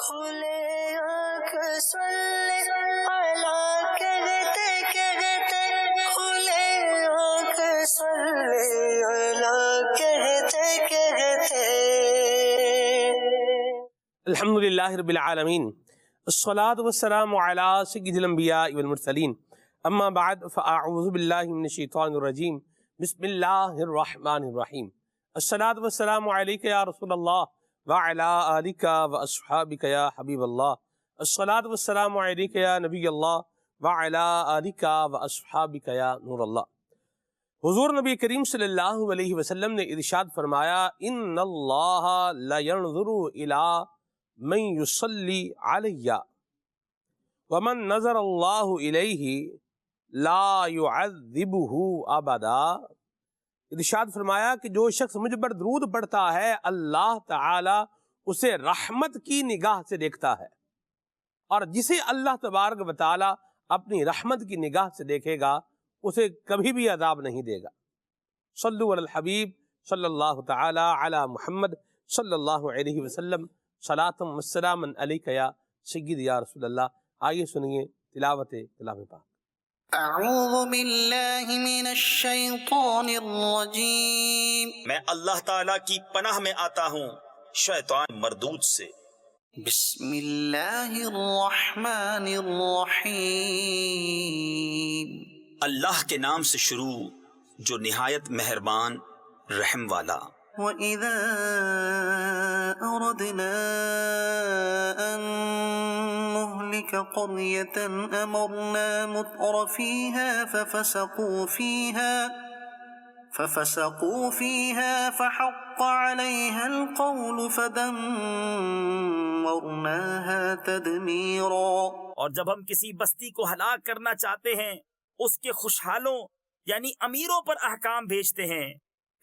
کھلے آنکھ سلے اعلیٰ کہتے کہتے، کھلے آنکھ سلے اعلیٰ کہتے کہتے۔ الحمد للہ رب العالمین، الصلاۃ والسلام علی سید الانبیاء والمرسلین، اما بعد فاعوذ باللہ من الشیطان الرجیم، بسم اللہ الرحمن الرحیم۔ الصلاۃ والسلام علیک یا رسول اللہ وعلی آلک واصحابک یا حبیب اللہ۔ الصلاۃ والسلام علیک یا نبی اللہ وعلی آلک واصحابک یا نور اللہ۔ حضور نبی کریم صلی اللہ علیہ وسلم نے ارشاد فرمایا، ان اللہ لا ينظر الی من یصلی علی ومن نظر اللہ الیہ لا يعذبہ ابدا۔ ارشاد فرمایا کہ جو شخص مجھ پر درود پڑھتا ہے، اللہ تعالی اسے رحمت کی نگاہ سے دیکھتا ہے، اور جسے اللہ تبارک و تعالی اپنی رحمت کی نگاہ سے دیکھے گا اسے کبھی بھی عذاب نہیں دے گا۔ صلو علی الحبیب صلی اللہ تعالی علی محمد صلی اللہ علیہ وسلم، صلاۃ و سلام علیک یا سید یا رسول اللہ۔ آئیے سنیے تلاوت کلام پاک۔ اعوذ باللہ من الشیطان الرجیم، میں اللہ تعالیٰ کی پناہ میں آتا ہوں شیطان مردود سے۔ بسم اللہ الرحمن الرحیم۔ اللہ کے نام سے شروع جو نہایت مہربان رحم والا۔ وَإِذَا أَرَدْنَا أَن نُهْلِكَ قَرْيَةً أَمَرْنَا مُتْرَ فِيهَا فَفَسَقُوا فِيهَا فَحَقَّ عَلَيْهَا الْقَوْلُ فَدَمَّرْنَاهَا تَدْمِيرًا۔ اور جب ہم کسی بستی کو ہلاک کرنا چاہتے ہیں، اس کے خوشحالوں یعنی امیروں پر احکام بھیجتے ہیں،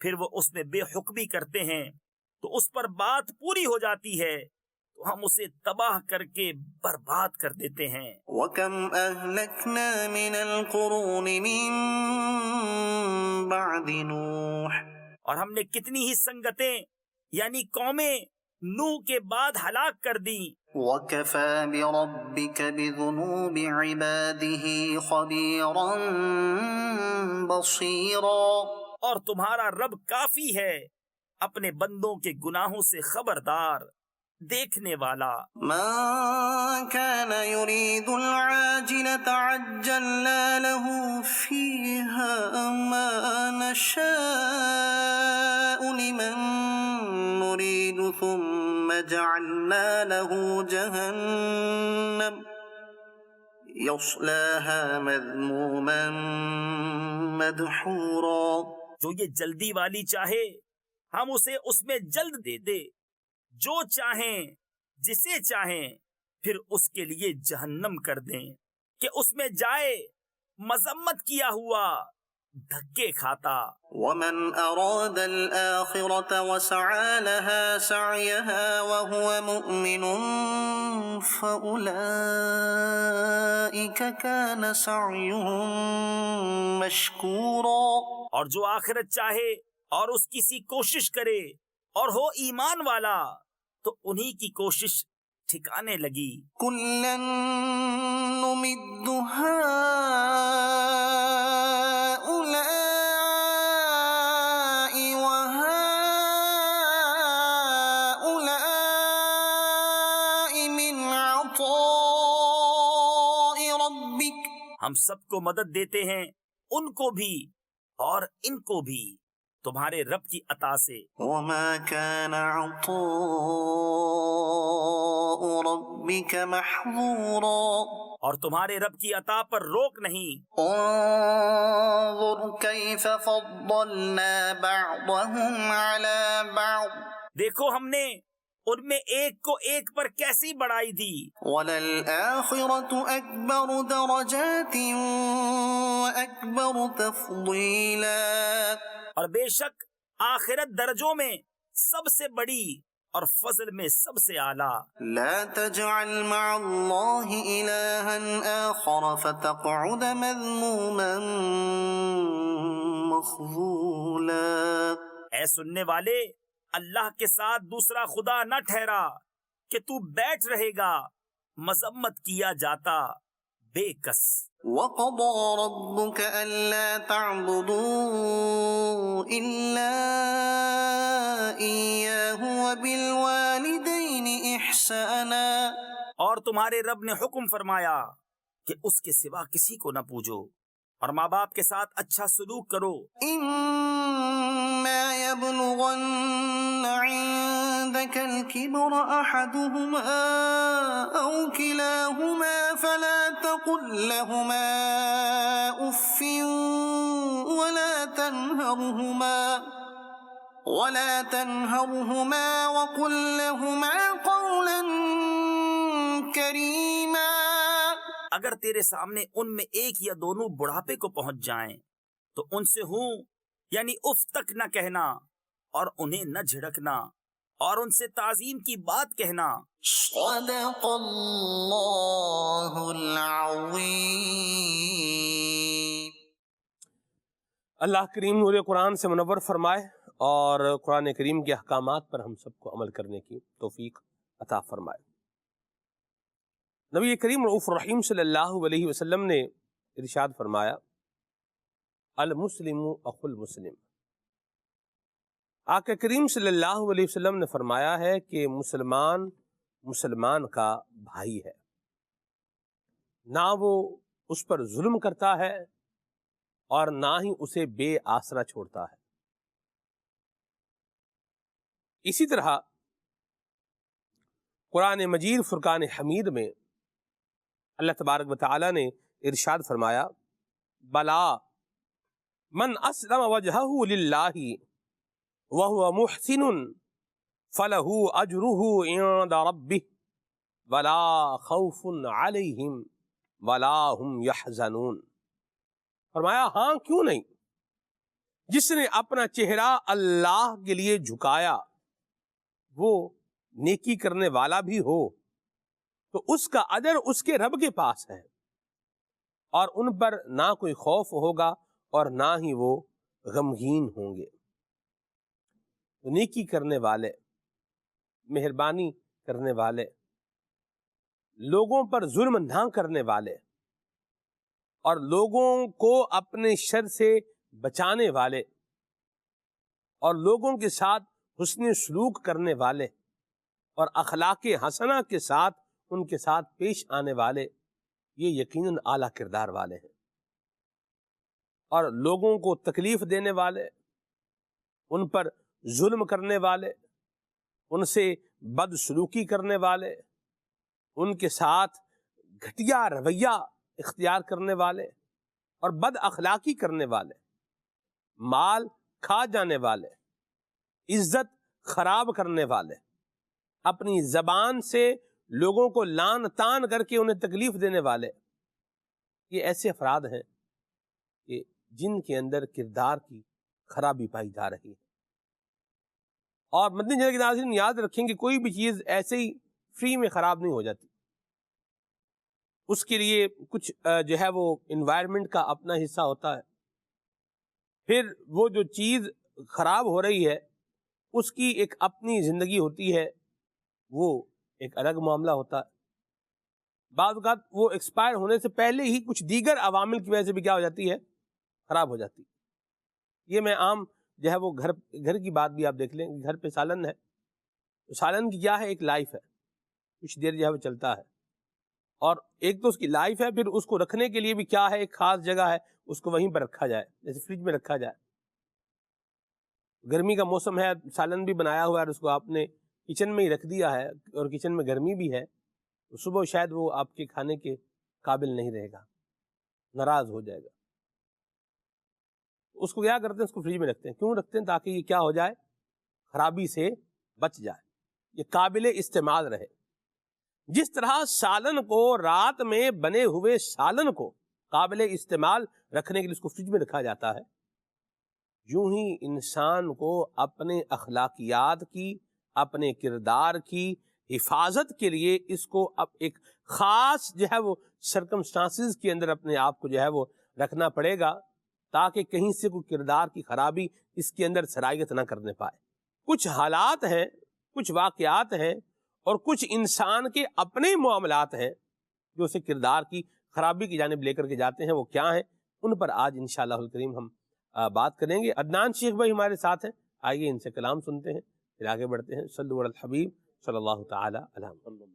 پھر وہ اس میں بے حکمی کرتے ہیں تو اس پر بات پوری ہو جاتی ہے تو ہم اسے تباہ کر کے برباد کر دیتے ہیں۔ وَكَمْ أَهْلَكْنَا مِنَ الْقُرُونِ مِن بَعْدِ نُوحٍ، اور ہم نے کتنی ہی سنگتیں یعنی قومیں نوح کے بعد ہلاک کر دیں۔ وَكَفَى بِرَبِّكَ بِذُنُوبِ عِبَادِهِ خَبِيرًا بَصِيرًا۔ اور تمہارا رب کافی ہے اپنے بندوں کے گناہوں سے خبردار، دیکھنے والا۔ مَن كَانَ يُرِيدُ الْعَاجِلَةَ عَجَّلْنَا لَهُ فِيهَا مَا نَشَاءُ لِمَن نُّرِيدُ ثُمَّ جَعَلْنَا لَهُ جَهَنَّمَ يَصْلَاهَا مَذْمُومًا مَدْحُورًا۔ جو یہ جلدی والی چاہے ہم اسے اس میں جلد دے دے، جو چاہیں جسے چاہیں پھر اس کے لیے جہنم کر دیں کہ اس میں جائے مذمت کیا ہوا دھکے کھاتا۔ وَمَنْ أَرَادَ الْآخِرَةَ وَسَعَى لَهَا سَعْيَهَا وَهُوَ مُؤْمِنٌ فَأُولَئِكَ كَانَ سَعْيُهُمْ مَشْكُورًا۔ اور جو آخرت چاہے اور اس کی کوشش کرے اور ہو ایمان والا تو انہی کی کوشش ٹھکانے لگی۔ كُلًّا نُمِدُّ هَٰؤُلَاءِ وَهَٰؤُلَاءِ مِنْ عَطَاءِ رَبِّكَ۔ ہم سب کو مدد دیتے ہیں، ان کو بھی اور ان کو بھی تمہارے رب کی عطا سے۔ وَمَا كَانَ عَطَاءُ رَبِّكَ مَحْظُورًا۔ اور تمہارے رب کی عطا پر روک نہیں۔ انظر كيف فضلنا بعضهم على بعض، دیکھو ہم نے ان میں ایک کو ایک پر کیسی بڑائی دی۔ وَلَلْآخِرَةُ أَكْبَرُ دَرَجَاتٍ وَأَكْبَرُ تَفْضِيلًا۔ اور بے شک آخرت درجوں میں سب سے بڑی اور فضل میں سب سے اعلیٰ۔ لا تجعل مع الله إلها آخر فتقعد مذموما مخذولا۔ اے سننے والے، اللہ کے ساتھ دوسرا خدا نہ ٹھہرا کہ تو بیٹھ رہے گا مذمت کیا جاتا بے کس۔ وَقَضَى رَبُّكَ أَلَّا تَعْبُدُوا إِلَّا إِيَّاهُ وَبِالْوَالِدَيْنِ إِحْسَانًا، اور تمہارے رب نے حکم فرمایا کہ اس کے سوا کسی کو نہ پوجو اور ماں باپ کے ساتھ اچھا سلوک کرو۔ إِمَّا يَبْلُغَنَّ عِندَكَ الْكِبَرَ أَحَدُهُمَا أَوْ كِلَاهُمَا فَلَا تَقُل لَّهُمَا أُفٍّ وَلَا تَنْهَرْهُمَا وَقُل لَّهُمَا قَوْلًا كَرِيمًا۔ اگر تیرے سامنے ان میں ایک یا دونوں بڑھاپے کو پہنچ جائیں تو ان سے ہوں یعنی اف تک نہ کہنا، اور انہیں نہ جھڑکنا، اور ان سے تعظیم کی بات کہنا۔ صدق اللہ العظیم۔ اللہ کریم نور قرآن سے منور فرمائے اور قرآن کریم کے احکامات پر ہم سب کو عمل کرنے کی توفیق عطا فرمائے۔ نبی کریم رؤوف الرحیم صلی اللہ علیہ وسلم نے ارشاد فرمایا، المسلم اخو المسلم۔ آقا کریم صلی اللہ علیہ وسلم نے فرمایا ہے کہ مسلمان مسلمان کا بھائی ہے، نہ وہ اس پر ظلم کرتا ہے اور نہ ہی اسے بے آسرا چھوڑتا ہے۔ اسی طرح قرآن مجید فرقان حمید میں اللہ تبارک و تعالی نے ارشاد فرمایا، بلا من اسلم وجہہ للہ وہو محسن فلہ اجرہ عند ربہ ولا خوف علیہم ولا ہم یحزنون۔ فرمایا ہاں کیوں نہیں، جس نے اپنا چہرہ اللہ کے لیے جھکایا وہ نیکی کرنے والا بھی ہو تو اس کا اجر اس کے رب کے پاس ہے، اور ان پر نہ کوئی خوف ہوگا اور نہ ہی وہ غمگین ہوں گے۔ تو نیکی کرنے والے، مہربانی کرنے والے، لوگوں پر ظلم نہ کرنے والے اور لوگوں کو اپنے شر سے بچانے والے اور لوگوں کے ساتھ حسن سلوک کرنے والے اور اخلاق حسنہ کے ساتھ ان کے ساتھ پیش آنے والے، یہ یقیناً اعلیٰ کردار والے ہیں۔ اور لوگوں کو تکلیف دینے والے، ان پر ظلم کرنے والے، ان سے بدسلوکی کرنے والے، ان کے ساتھ گھٹیا رویہ اختیار کرنے والے اور بد اخلاقی کرنے والے، مال کھا جانے والے، عزت خراب کرنے والے، اپنی زبان سے لوگوں کو لان تان کر کے انہیں تکلیف دینے والے، یہ ایسے افراد ہیں کہ جن کے اندر کردار کی خرابی پائی جا رہی ہے۔ اور مدنی چینل کے ناظرین یاد رکھیں کہ کوئی بھی چیز ایسے ہی فری میں خراب نہیں ہو جاتی، اس کے لیے کچھ جو ہے وہ انوائرمنٹ کا اپنا حصہ ہوتا ہے، پھر وہ جو چیز خراب ہو رہی ہے اس کی ایک اپنی زندگی ہوتی ہے، وہ ایک الگ معاملہ ہوتا ہے۔ بعض اوقات وہ ایکسپائر ہونے سے پہلے ہی کچھ دیگر عوامل کی وجہ سے بھی کیا ہو جاتی ہے، خراب ہو جاتی ہے۔ یہ میں عام جو ہے وہ گھر کی بات بھی آپ دیکھ لیں، گھر پہ سالن ہے، تو سالن کی کیا ہے، ایک لائف ہے، کچھ دیر جو ہے وہ چلتا ہے، اور ایک تو اس کی لائف ہے، پھر اس کو رکھنے کے لیے بھی کیا ہے، ایک خاص جگہ ہے، اس کو وہیں پر رکھا جائے، جیسے فریج میں رکھا جائے۔ گرمی کا موسم ہے، سالن بھی بنایا ہوا ہے، اس کو آپ نے کچن میں ہی رکھ دیا ہے اور کچن میں گرمی بھی ہے، تو صبح شاید وہ آپ کے کھانے کے قابل نہیں رہے گا، ناراض ہو جائے گا۔ اس کو کیا کرتے ہیں، اس کو فریج میں رکھتے ہیں، کیوں رکھتے ہیں؟ تاکہ یہ کیا ہو جائے، خرابی سے بچ جائے، یہ قابل استعمال رہے۔ جس طرح سالن کو، رات میں بنے ہوئے سالن کو قابل استعمال رکھنے کے لیے اس کو فریج میں رکھا جاتا ہے، یوں ہی انسان کو اپنے اخلاقیات کی، اپنے کردار کی حفاظت کے لیے اس کو اب ایک خاص جو ہے وہ سرکمسٹانسز کے اندر اپنے آپ کو جو ہے وہ رکھنا پڑے گا، تاکہ کہیں سے کوئی کردار کی خرابی اس کے اندر سرایت نہ کرنے پائے۔ کچھ حالات ہیں، کچھ واقعات ہیں اور کچھ انسان کے اپنے معاملات ہیں جو اسے کردار کی خرابی کی جانب لے کر کے جاتے ہیں، وہ کیا ہیں، ان پر آج انشاءاللہ الکریم ہم بات کریں گے۔ عدنان شیخ بھائی ہمارے ساتھ ہیں، آئیے ان سے کلام سنتے ہیں، پھر آگے بڑھتے ہیں۔ صلو علی الحبیب صلی اللہ تعالی علیہ وسلم۔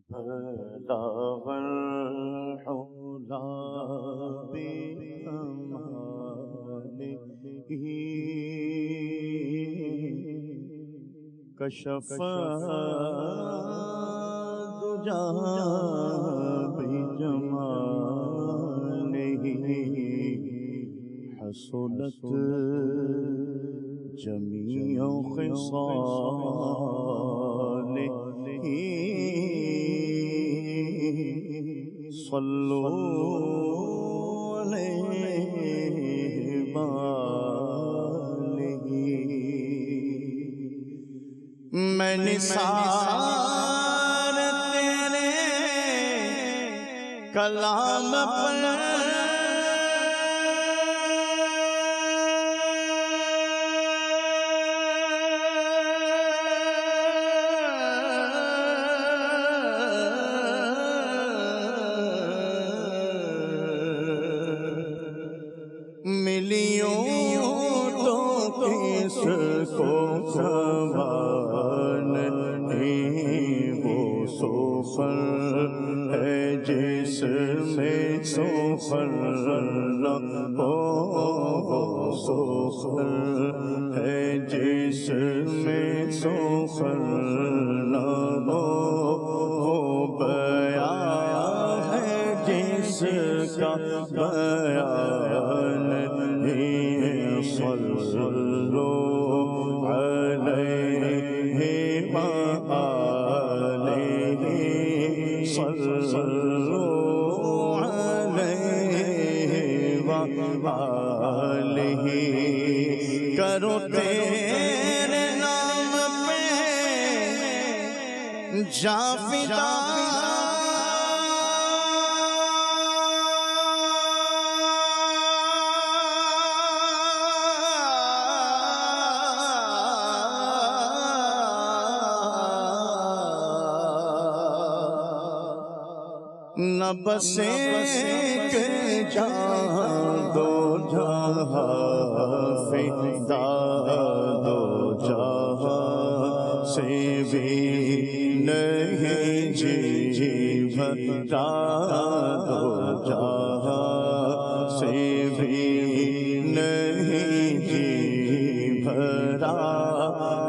بلغ العلا بكماله كشف الدجى بجماله حصلت جميع خصاله صلوا علیہ وآلہ۔ میں نثار تیرے کلام پر جس میں سفر ہے، جس میں سفر وہ بیان ہے جس کا بیان نہیں۔ صلو علیہ وآلہ، صلو علیہ وآلہ۔ کرو تیرے نام پہ جاں فدا، نہ بس ایک جہاں دو جہاں فدا، دو جہاں سے بھی نہیں جی بھرا، دو جہاں سے بھی نہیں جی بھرا۔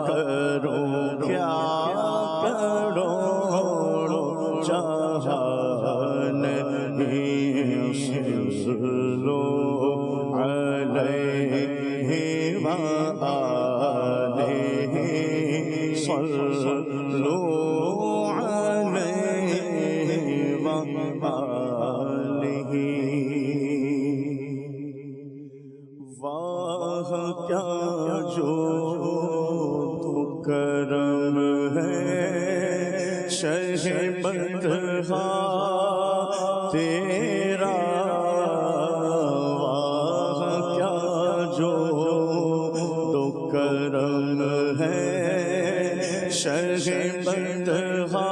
کرو کیا کرو جہان صلو علیہ وآلہ، صلو علیہ وآلہ۔ واہ کیا جو تو کرم ہے شہ بدہا تیرا، واہ کیا جو تو کرم ہے شہ بدہا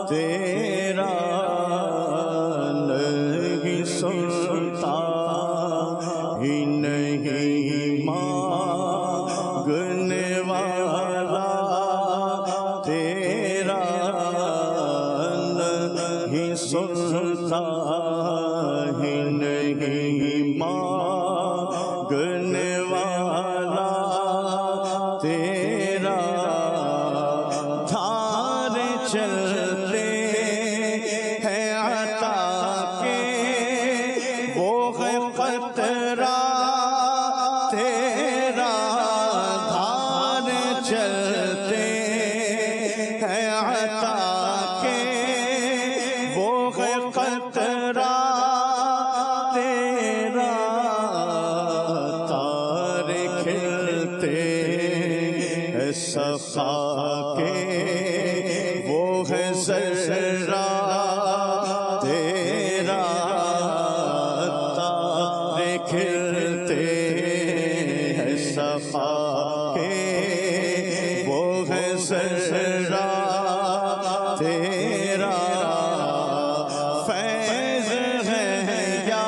تیرا، نہیں سنتا ہی نہیں مانگنے والا تیرا، نہیں سنتا ہی نہیں مانگنے والا تیرا، دھارے چلتے ہیں عطا کے وہ ہے قطرہ تیرا، دھارے چلتے ہیں عطا کے وہ ہے قطرہ تیرا، تارے کھلتے ہیں صفا کے وہ ہے ذرہ تیرا، تارے کھلتے ہیں صفا ذرہ تیرا فیض ہے یا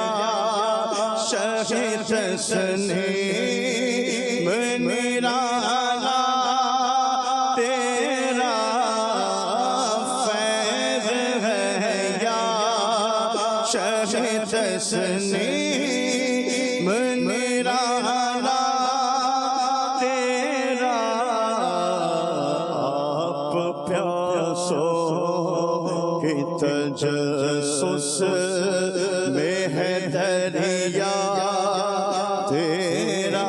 شہ تسنیم نرالا تیرا فیض ہے یا شہ تسنیم نرالا تیرا آپ پیاسوں کی تجسس میں ہے دریا تیرا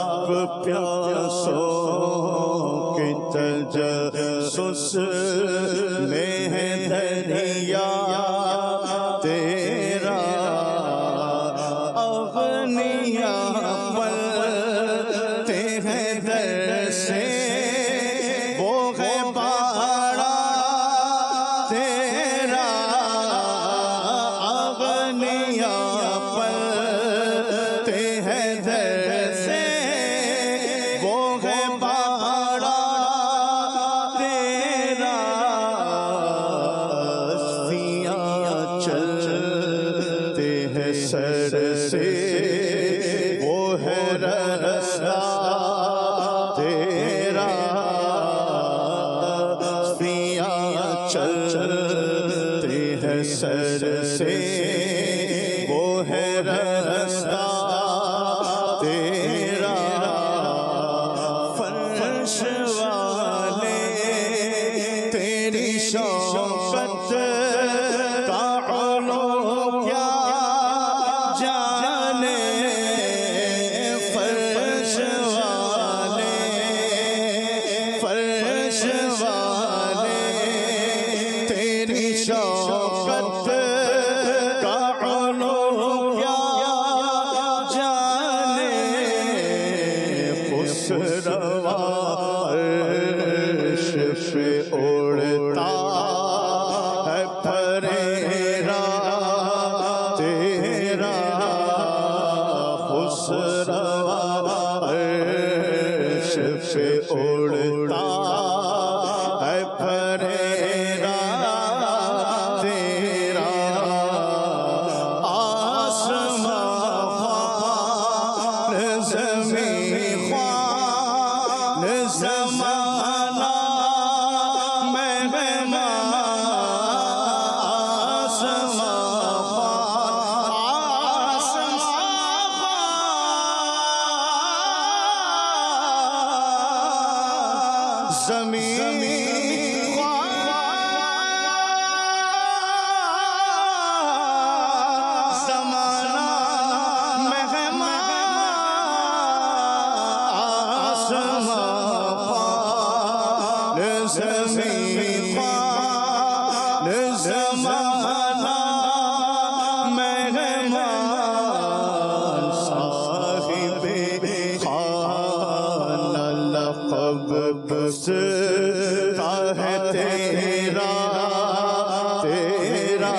آپ پیاسوں کی تجسس میں ہے دریا تیرا اغنیا پلتے ہیں در سے وہ ہے باڑا تیرا اغنیا پلتے ہیں در سے وہ ہے باڑا تیرا ہستیاں چلتے ہیں سر سے وہ ہے رستہ تیرا ہستیاں چلتے ہیں سر سے وہ ہے رستہ تیرا فرش والے تیری شوقت کا علو کیا جانے فرش والے تیری شوقت کا علو کیا جانے خسروا عرش پہ اڑتا ہے پریرا تیرا خسروا عرش پہ اڑتا ہے پریرا تیرا آسمان خوان زمین خوان زمانہ مہمان آسمان خوان زمین زمانہ مہمان آسمان خوان زمین خوان زمانہ مہمان صاحب خانہ لقب بستا ہے تیرا تیرا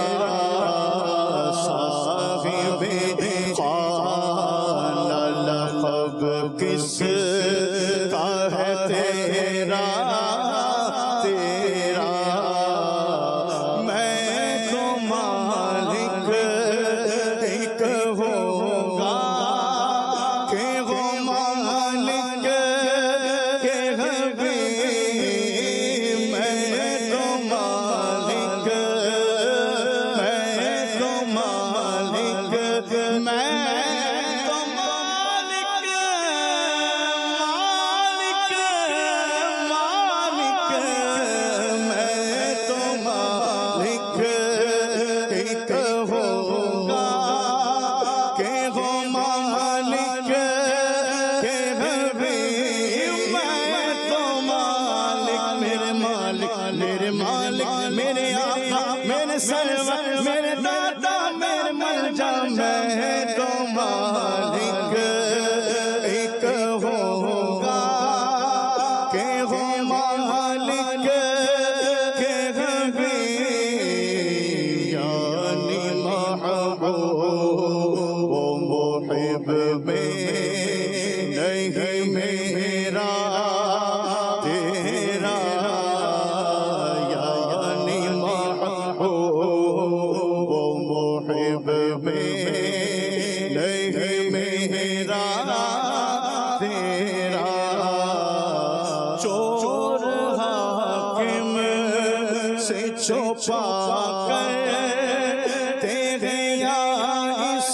صاحب خانہ لقب کس کا ہے تیرا تیرا میں تو مالک ایک ہوں گا کہ وہ مالک کے حبیب میں تو مالک میرے مالک میرے آقا میرے سرور میرے دادا میرے ملجا میں تو مالک ایک ہوگا کہ ہو مالک کے حبیب یعنی محبوب و محب میں نہیں میرا چھپا کر تیرے یا اس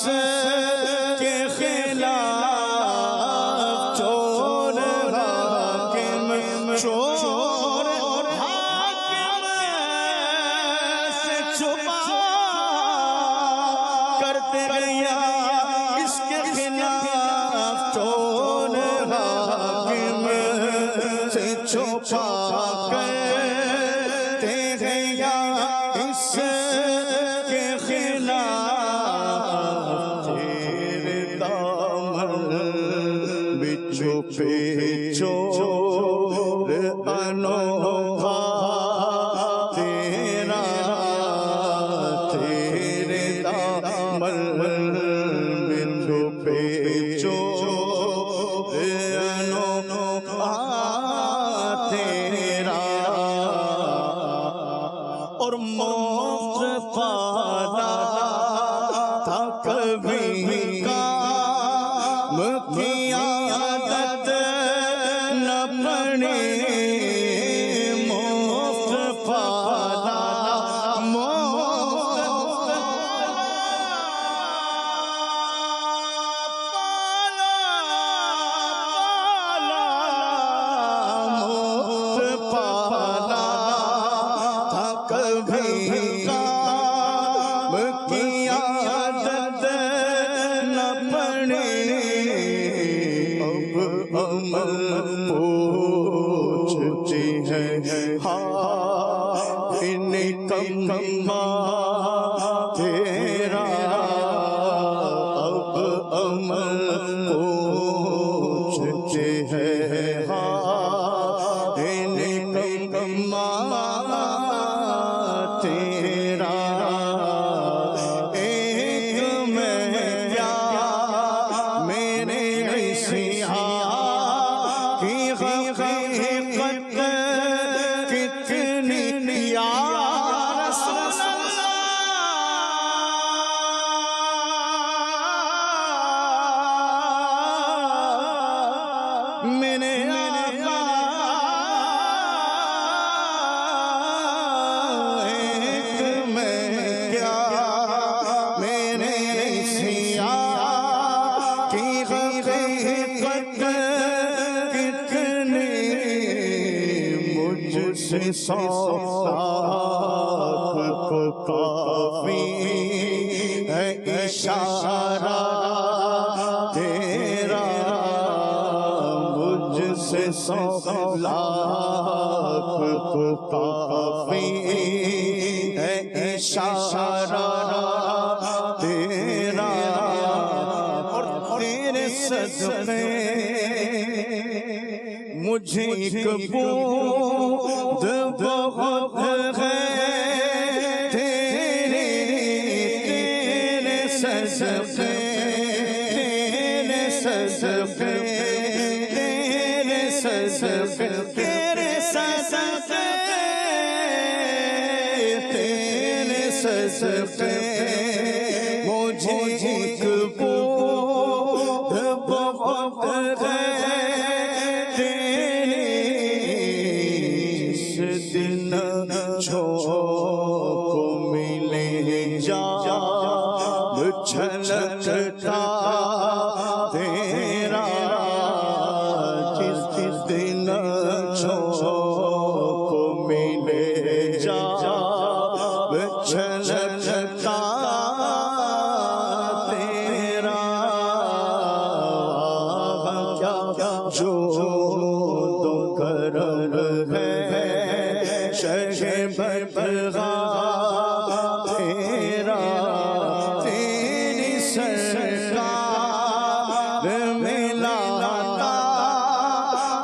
کے خلاف چور حاکم چور حاکم سے چھپا کرتے گیا اس کے خلاف چور حاکم سے چھپا کرتے گیا اس کے خلاف تیرے دامن بچھو پہ چور انوکھا تیرا تیرے دامن بچھو پہ چور انوکھا تیرا اور مفت پالا تھا کبھی کام کی عادت نہ پڑے مفت پالا مفت پالا تھا کبھی کام کی عادت نہ پڑے اب عمل پوچھتی ہے ہاں نکما تیرا اب عمل پوچھتے ہیں ہاں نکما تیرا ایک میں کیا میرے عصیان کی حقیقت کتنی یا رسول اللہ میرے آقا ایک میں کیا میرے عصیان کی حقیقت کتنی مجھ سے 100 لاکھ کو کافی ہے اشارہ تیرا مجھ سے 100 لاکھ کو کافی ہے اشارہ تیرا اور تیرے صدقے مجھے ایک بود بہت ہے تیرے صدقے تیرے صدقے تیرے صدقے تیرے صدقے تیرے صدقے مجھے ایک بود بہت ہے جس دن جھونک ملے جان چھلکتا تیرا جس دن جھونک ملے جان چھلکتا تیرا کیا جو تو کرم ہے شہ بربغا تیرا تیری سرکار میں لاتا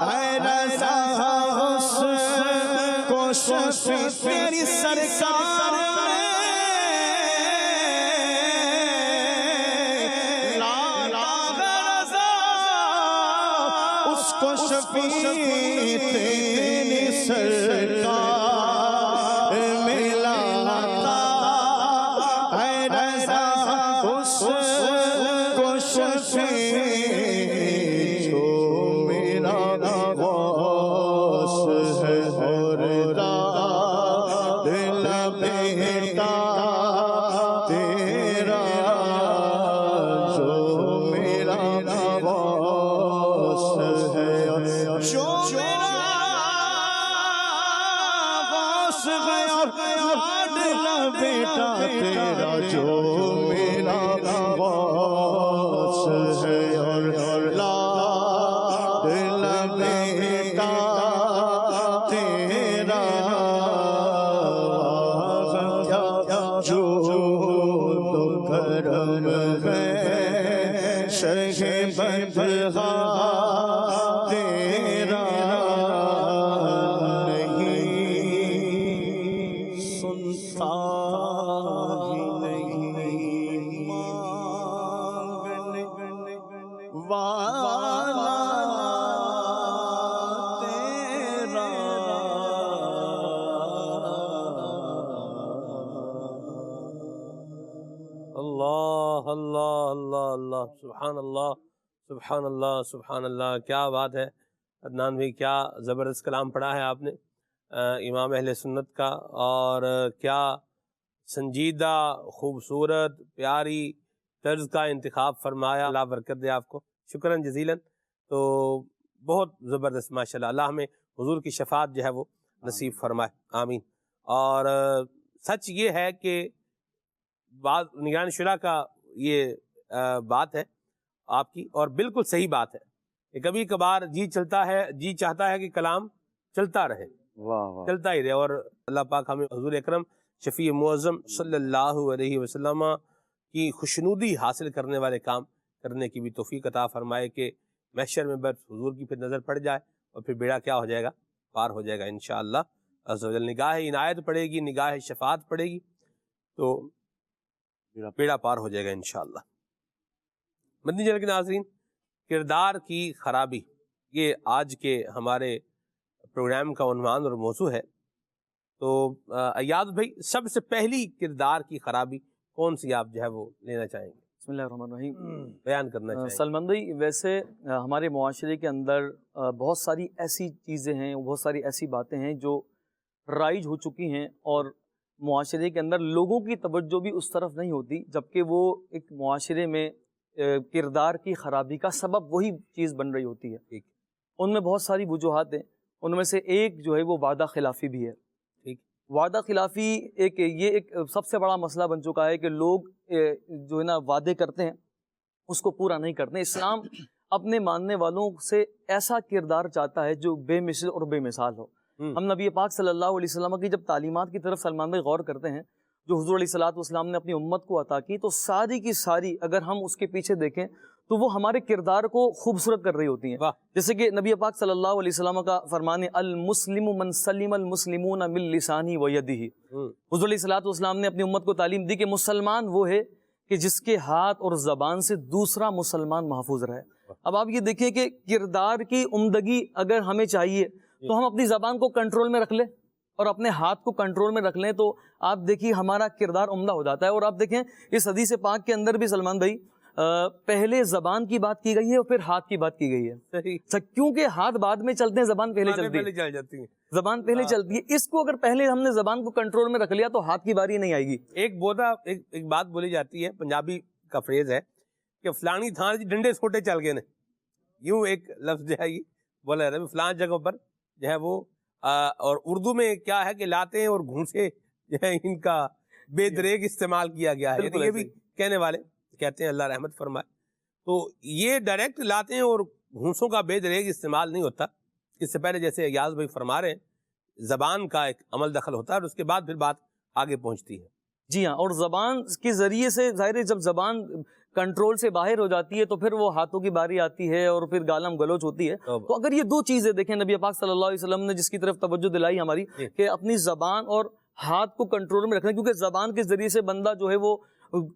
ہے رضا حسن کو شفیع تیری سرکار میں لاتا ہے رضا اس کو شفیع تیری سرکار میں لاتا ہے رضا اس کو شفیع جو میرا غوث ہے اور داد ہے جو میرا غوث ہے اور لاڈلا بیٹا تیرا جو میرا غوث ہے اور لاڈلا بیٹا تیرا جو تو کرم ہے شہ بدہا تیرا نہیں سنتا ہی نہیں مانگنے والا تیرا اللہ اللہ اللہ اللہ، سبحان اللہ سبحان اللہ سبحان اللہ، کیا بات ہے عدنان بھائی، کیا زبردست کلام پڑھا ہے آپ نے امام اہل سنت کا، اور کیا سنجیدہ خوبصورت پیاری طرز کا انتخاب فرمایا، اللہ برکت دے آپ کو، شکراً جزیلاً۔ تو بہت زبردست ماشاءاللہ، اللہ ہمیں حضور کی شفاعت جو ہے وہ نصیب فرمائے، آمین۔ اور سچ یہ ہے کہ بات نگران شورا کا یہ بات ہے آپ کی، اور بالکل صحیح بات ہے کہ کبھی کبھار جی چاہتا ہے کہ کلام چلتا رہے، چلتا ہی رہے، اور اللہ پاک ہمیں حضور اکرم شفیع معظم صلی اللہ علیہ وسلم کی خوشنودی حاصل کرنے والے کام کرنے کی بھی توفیق عطا فرمائے کہ محشر میں بس حضور کی پھر نظر پڑ جائے اور پھر بیڑا کیا ہو جائے گا، پار ہو جائے گا انشاءاللہ عز و جل۔ نگاہ عنایت پڑے گی، نگاہ شفاعت پڑے گی تو بیڑا پار ہو جائے گا انشاءاللہ۔ مدنی چینل کے ناظرین، کردار کی خرابی یہ آج کے ہمارے پروگرام کا عنوان اور موضوع ہے۔ تو ایاز بھائی، سب سے پہلی کردار کی خرابی کون سی آپ جو ہے وہ لینا چاہیں گے، بسم اللہ الرحمن الرحیم، بیان کرنا چاہیں گے؟ سلمان بھائی، ویسے ہمارے معاشرے کے اندر بہت ساری ایسی چیزیں ہیں، بہت ساری ایسی باتیں ہیں جو رائج ہو چکی ہیں، اور معاشرے کے اندر لوگوں کی توجہ بھی اس طرف نہیں ہوتی، جبکہ وہ ایک معاشرے میں کردار کی خرابی کا سبب وہی چیز بن رہی ہوتی ہے۔ ان میں بہت ساری وجوہات ہیں، ان میں سے ایک جو ہے وہ وعدہ خلافی بھی ہے۔ وعدہ خلافی ایک سب سے بڑا مسئلہ بن چکا ہے کہ لوگ جو ہے نا وعدے کرتے ہیں اس کو پورا نہیں کرتے۔ اسلام اپنے ماننے والوں سے ایسا کردار چاہتا ہے جو بے مثل اور بے مثال ہو۔ ہم نبی پاک صلی اللہ علیہ وسلم کی جب تعلیمات کی طرف سلمان بھائی غور کرتے ہیں جو حضور علیہ السلام نے اپنی امت کو عطا کی، تو ساری کی ساری اگر ہم اس کے پیچھے دیکھیں تو وہ ہمارے کردار کو خوبصورت کر رہی ہوتی ہیں۔ جیسے کہ نبی پاک صلی اللہ علیہ وسلم کا فرمان ہے، المسلم من سلم المسلمون من لسانہ و یدہ۔ حضور علیہ السلام نے اپنی امت کو تعلیم دی کہ مسلمان وہ ہے کہ جس کے ہاتھ اور زبان سے دوسرا مسلمان محفوظ رہے۔ اب آپ یہ دیکھیں کہ کردار کی عمدگی اگر ہمیں چاہیے تو ہم اپنی زبان کو کنٹرول میں رکھ لیں اور اپنے ہاتھ کو کنٹرول میں رکھ لیں، تو آپ دیکھیے ہمارا کردار عمدہ ہو جاتا ہے۔ اور آپ دیکھیں اس حدیث پاک کے اندر بھی سلمان بھائی پہلے زبان کی بات کی گئی ہے اور پھر ہاتھ کی بات کی گئی ہے، کیونکہ ہاتھ بعد میں چلتے ہیں، زبان پہلے چلتی ہے، زبان پہلے چلتی ہے۔ اس کو اگر پہلے ہم نے زبان کو کنٹرول میں رکھ لیا تو ہاتھ کی باری نہیں آئے گی۔ ایک بات بولی جاتی ہے، پنجابی کا فریز ہے کہ فلانی تھان جی ڈنڈے سوٹے چل گئے نے، یوں ایک لفظ جو ہے یہ بولا جاتا ہے فلان جگہ پر جو ہے وہ، اور اردو میں کیا ہے کہ لاتے ہیں اور گھونسے جو ہے ان کا بے دریغ استعمال کیا گیا ہے، یہ بھی کہنے والے کہتے ہیں اللہ رحمت فرمائے۔ تو یہ ڈائریکٹ لاتے ہیں اور گھونسوں کا بے دریغ استعمال نہیں ہوتا، اس سے پہلے جیسے ایاز بھائی فرما رہے ہیں زبان کا ایک عمل دخل ہوتا ہے اور اس کے بعد پھر بات آگے پہنچتی ہے۔ جی ہاں، اور زبان کے ذریعے سے ظاہر ہے جب زبان کنٹرول سے باہر ہو جاتی ہے تو پھر وہ ہاتھوں کی باری آتی ہے اور پھر گالم گلوچ ہوتی ہے۔ تو اگر یہ دو چیزیں دیکھیں نبی پاک صلی اللہ علیہ وسلم نے جس کی طرف توجہ دلائی ہماری کہ اپنی زبان اور ہاتھ کو کنٹرول میں رکھنا، کیونکہ زبان کے ذریعے سے بندہ جو ہے وہ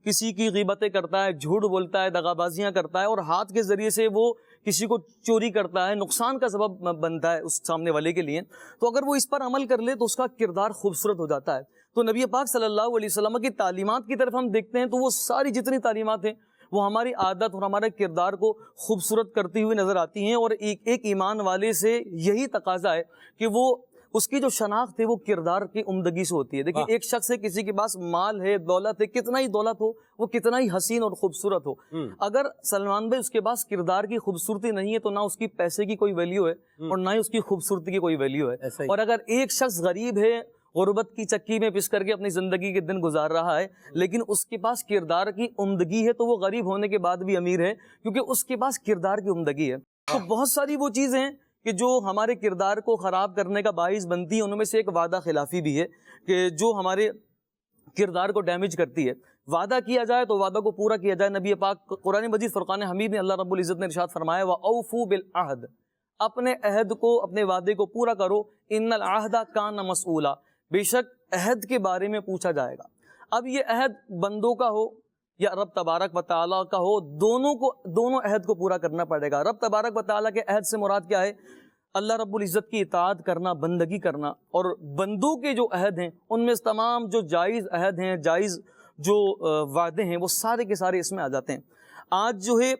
کسی کی غیبتیں کرتا ہے، جھوٹ بولتا ہے، دغا بازیاں کرتا ہے، اور ہاتھ کے ذریعے سے وہ کسی کو چوری کرتا ہے، نقصان کا سبب بنتا ہے اس سامنے والے کے لیے۔ تو اگر وہ اس پر عمل کر لے تو اس کا کردار خوبصورت ہو جاتا ہے۔ تو نبی پاک صلی اللہ علیہ وسلم کی تعلیمات کی طرف ہم دیکھتے ہیں تو وہ ساری جتنی تعلیمات ہیں وہ ہماری عادت اور ہمارے کردار کو خوبصورت کرتی ہوئی نظر آتی ہیں، اور ایک ایمان والے سے یہی تقاضا ہے کہ وہ اس کی جو شناخت ہے وہ کردار کی عمدگی سے ہوتی ہے. دیکھیں ایک شخص ہے, کسی کے پاس مال ہے, دولت ہے, کتنا ہی دولت ہو, وہ کتنا ہی حسین اور خوبصورت ہو, اگر سلمان بھائی اس کے پاس کردار کی خوبصورتی نہیں ہے تو نہ اس کی پیسے کی کوئی ویلیو ہے اور نہ ہی اس کی خوبصورتی کی کوئی ویلیو ہے. اور اگر ایک شخص غریب ہے, غربت کی چکی میں پس کر کے اپنی زندگی کے دن گزار رہا ہے, لیکن اس کے پاس کردار کی عمدگی ہے, تو وہ غریب ہونے کے بعد بھی امیر ہے, کیونکہ اس کے پاس کردار کی عمدگی ہے. تو بہت ساری وہ چیزیں ہیں کہ جو ہمارے کردار کو خراب کرنے کا باعث بنتی ہے. ان میں سے ایک وعدہ خلافی بھی ہے کہ جو ہمارے کردار کو ڈیمیج کرتی ہے. وعدہ کیا جائے تو وعدہ کو پورا کیا جائے. نبی پاک قرآن مجید فرقان حمید میں اللہ رب العزت نے ارشاد فرمایا وَأَوْفُوا بِالْعَهْدِ, اپنے عہد کو, اپنے وعدے کو پورا کرو. إِنَّ الْعَهْدَ كَانَ مَسْئُولًا, بے شک عہد کے بارے میں پوچھا جائے گا. اب یہ عہد بندوں کا ہو یا رب تبارک و تعالیٰ کا ہو, دونوں عہد کو پورا کرنا پڑے گا. رب تبارک و تعالیٰ کے عہد سے مراد کیا ہے؟ اللہ رب العزت کی اطاعت کرنا, بندگی کرنا. اور بندوں کے جو عہد ہیں ان میں تمام جو جائز عہد ہیں, جائز جو وعدے ہیں, وہ سارے کے سارے اس میں آ جاتے ہیں. آج جو ہے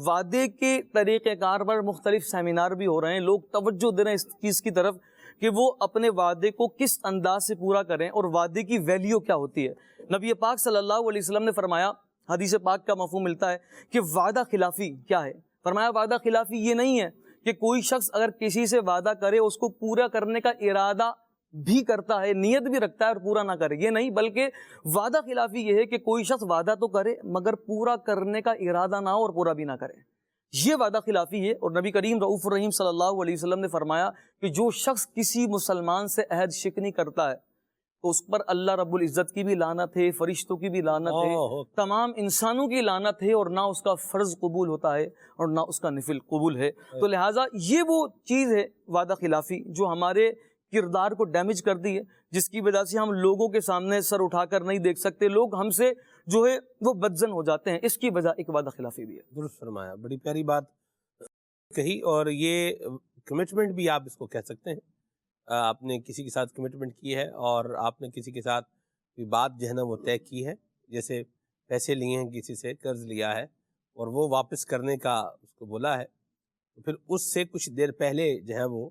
وعدے کے طریقہ کار پر مختلف سیمینار بھی ہو رہے ہیں. لوگ توجہ دے رہے ہیں اس چیز کی طرف کہ وہ اپنے وعدے کو کس انداز سے پورا کریں اور وعدے کی ویلیو کیا ہوتی ہے. نبی پاک صلی اللہ علیہ وسلم نے فرمایا, حدیث پاک کا مفہوم ملتا ہے کہ وعدہ خلافی کیا ہے. فرمایا وعدہ خلافی یہ نہیں ہے کہ کوئی شخص اگر کسی سے وعدہ کرے اس کو پورا کرنے کا ارادہ بھی کرتا ہے, نیت بھی رکھتا ہے اور پورا نہ کرے, یہ نہیں. بلکہ وعدہ خلافی یہ ہے کہ کوئی شخص وعدہ تو کرے مگر پورا کرنے کا ارادہ نہ ہو اور پورا بھی نہ کرے, یہ وعدہ خلافی ہے. اور نبی کریم رؤوف الرحیم صلی اللہ علیہ وسلم نے فرمایا کہ جو شخص کسی مسلمان سے عہد شکنی کرتا ہے تو اس پر اللہ رب العزت کی بھی لعنت ہے, فرشتوں کی بھی لعنت ہے, تمام انسانوں کی لعنت ہے, اور نہ اس کا فرض قبول ہوتا ہے اور نہ اس کا نفل قبول ہے. تو لہٰذا یہ وہ چیز ہے وعدہ خلافی جو ہمارے کردار کو ڈیمیج کرتی ہے, جس کی وجہ سے ہم لوگوں کے سامنے سر اٹھا کر نہیں دیکھ سکتے, لوگ ہم سے جو ہے وہ بدزن ہو جاتے ہیں. اس کی وجہ ایک وعدہ خلافی بھی ہے. درست فرمایا, بڑی پیاری بات کہی. اور یہ کمٹمنٹ بھی آپ اس کو کہہ سکتے ہیں. آپ نے کسی کے ساتھ کمٹمنٹ کی ہے اور آپ نے کسی کے ساتھ کوئی بات جو ہے نا وہ طے کی ہے, جیسے پیسے لیے ہیں کسی سے, قرض لیا ہے اور وہ واپس کرنے کا اس کو بولا ہے, تو پھر اس سے کچھ دیر پہلے جو ہے وہ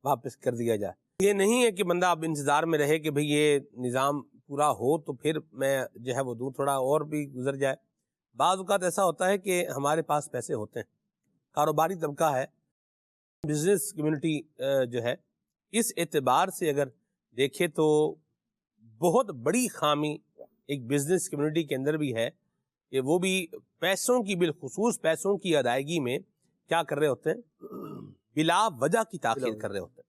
واپس کر دیا جائے. یہ نہیں ہے کہ بندہ اب انتظار میں رہے کہ بھئی یہ نظام پورا ہو تو پھر میں جو ہے وہ دوں, تھوڑا اور بھی گزر جائے. بعض اوقات ایسا ہوتا ہے کہ ہمارے پاس پیسے ہوتے ہیں, کاروباری طبقہ ہے, بزنس کمیونٹی جو ہے, اس اعتبار سے اگر دیکھے تو بہت بڑی خامی ایک بزنس کمیونٹی کے اندر بھی ہے کہ وہ بھی پیسوں کی, بالخصوص پیسوں کی ادائیگی میں کیا کر رہے ہوتے ہیں, بلا وجہ کی تاخیر کر رہے ہوتے ہیں.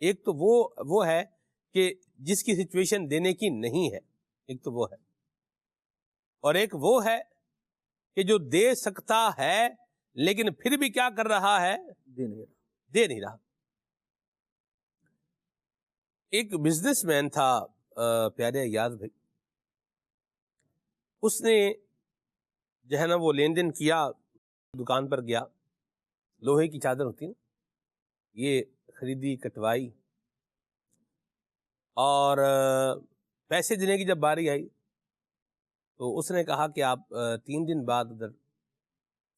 ایک تو وہ ہے کہ جس کی سچویشن دینے کی نہیں ہے, ایک تو وہ ہے, اور ایک وہ ہے کہ جو دے سکتا ہے لیکن پھر بھی کیا کر رہا ہے, دے نہیں رہا. ایک بزنس مین تھا پیارے ایاز بھائی, اس نے جو ہے نا وہ لین دین کیا, دکان پر گیا, لوہے کی چادر ہوتی ہے یہ خریدی, کٹوائی, اور پیسے دینے کی جب باری آئی تو اس نے کہا کہ آپ 3 دن بعد ادھر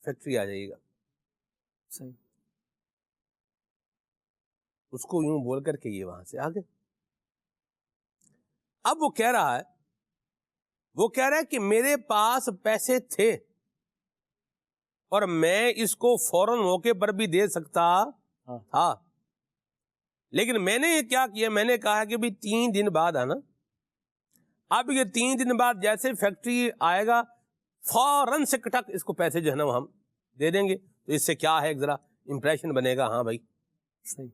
فیکٹری آ جائیے گا. صحیح. اس کو یوں بول کر کے یہ وہاں سے آ گئے. اب وہ کہہ رہا ہے کہ میرے پاس پیسے تھے اور میں اس کو فوراً موقع پر بھی دے سکتا تھا, لیکن میں نے یہ کیا کیا, میں نے کہا کہ بھی 3 دن بعد آنا. اب یہ 3 دن بعد جیسے فیکٹری آئے گا فوراً سے کٹک اس کو پیسے جو ہے نا ہم دے دیں گے. تو اس سے کیا ہے, ایک ذرا امپریشن بنے گا, ہاں بھائی صحیح,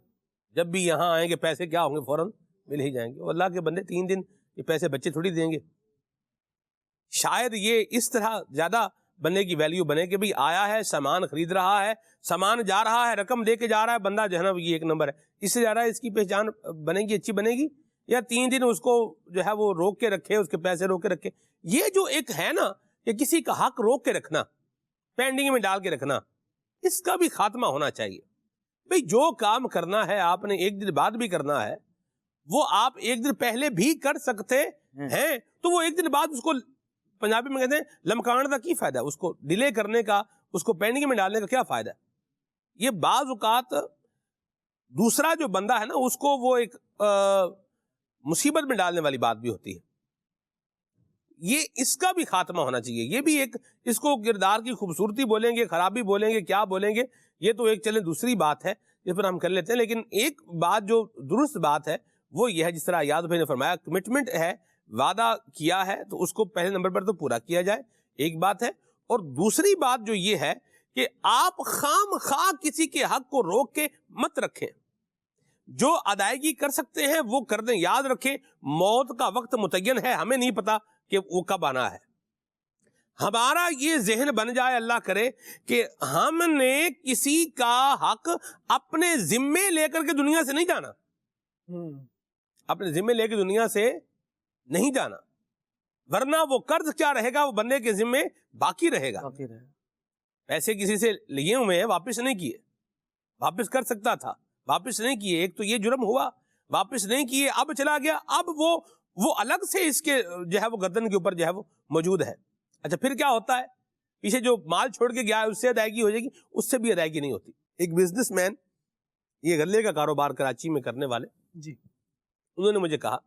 جب بھی یہاں آئیں گے پیسے کیا ہوں گے, فوراً مل ہی جائیں گے. اور اللہ کے بندے 3 دن یہ پیسے بچے تھوڑی دیں گے. شاید یہ اس طرح زیادہ بندے کی ویلیو بنے کہ بھی آیا ہے, سامان خرید رہا ہے, سامان جا رہا ہے, رقم دے کے جا رہا ہے, بندہ جو ہے نا یہ ایک نمبر ہے. اس سے زیادہ اس کی پہچان بنے گی, اچھی بنے گی, یا 3 دن اس کو جو ہے وہ روک کے رکھے, اس کے پیسے روک کے رکھے. یہ جو ایک ہے نا کہ کسی کا حق روک کے رکھنا, پینڈنگ میں ڈال کے رکھنا, اس کا بھی خاتمہ ہونا چاہیے. بھئی جو کام کرنا ہے آپ نے 1 دن بعد بھی کرنا ہے, وہ آپ 1 دن پہلے بھی کر سکتے ہیں, تو وہ 1 دن بعد اس کو پنجابی میں کہتے ہیں لمکان کا کی فائدہ ہے, اس کو ڈیلے کرنے کا, اس کو پینڈنگ میں ڈالنے کا کیا فائدہ ہے. یہ بعض اوقات دوسرا جو بندہ ہے نا اس کو وہ ایک مصیبت میں ڈالنے والی بات بھی ہوتی ہے. یہ اس کا بھی خاتمہ ہونا چاہیے. یہ بھی ایک, اس کو کردار کی خوبصورتی بولیں گے, خرابی بولیں گے, کیا بولیں گے, یہ تو ایک چلیں دوسری بات ہے جس پر ہم کر لیتے ہیں. لیکن ایک بات جو درست بات ہے وہ یہ ہے, جس طرح ایاز بھائی نے فرمایا, کمٹمنٹ ہے, وعدہ کیا ہے تو اس کو پہلے نمبر پر تو پورا کیا جائے, ایک بات ہے. اور دوسری بات جو یہ ہے کہ آپ خام خواہ کسی کے حق کو روک کے مت رکھیں, جو ادائیگی کر سکتے ہیں وہ کر دیں. یاد رکھیں موت کا وقت متعین ہے, ہمیں نہیں پتا کہ وہ کب آنا ہے. ہمارا یہ ذہن بن جائے, اللہ کرے, کہ ہم نے کسی کا حق اپنے ذمے لے کر کے دنیا سے نہیں جانا, اپنے ذمے لے کے دنیا سے نہیں جانا, ورنہ وہ قرض کیا رہے گا, وہ بندے کے ذمے باقی رہے گا. پیسے کسی سے لیے ہوئے ہیں, واپس نہیں کیے, واپس کر سکتا تھا, واپس نہیں کیے, ایک تو یہ جرم ہوا, واپس نہیں کیے, اب چلا گیا, اب وہ الگ سے اس کے جو ہے وہ گردن کے اوپر جو ہے وہ موجود ہے. اچھا پھر کیا ہوتا ہے, پیچھے جو مال چھوڑ کے گیا ہے اس سے ادائیگی ہو جائے گی, اس سے بھی ادائیگی نہیں ہوتی. ایک بزنس مین, یہ غلے کا کاروبار کراچی میں کرنے والے جی, انہوں نے مجھے کہا,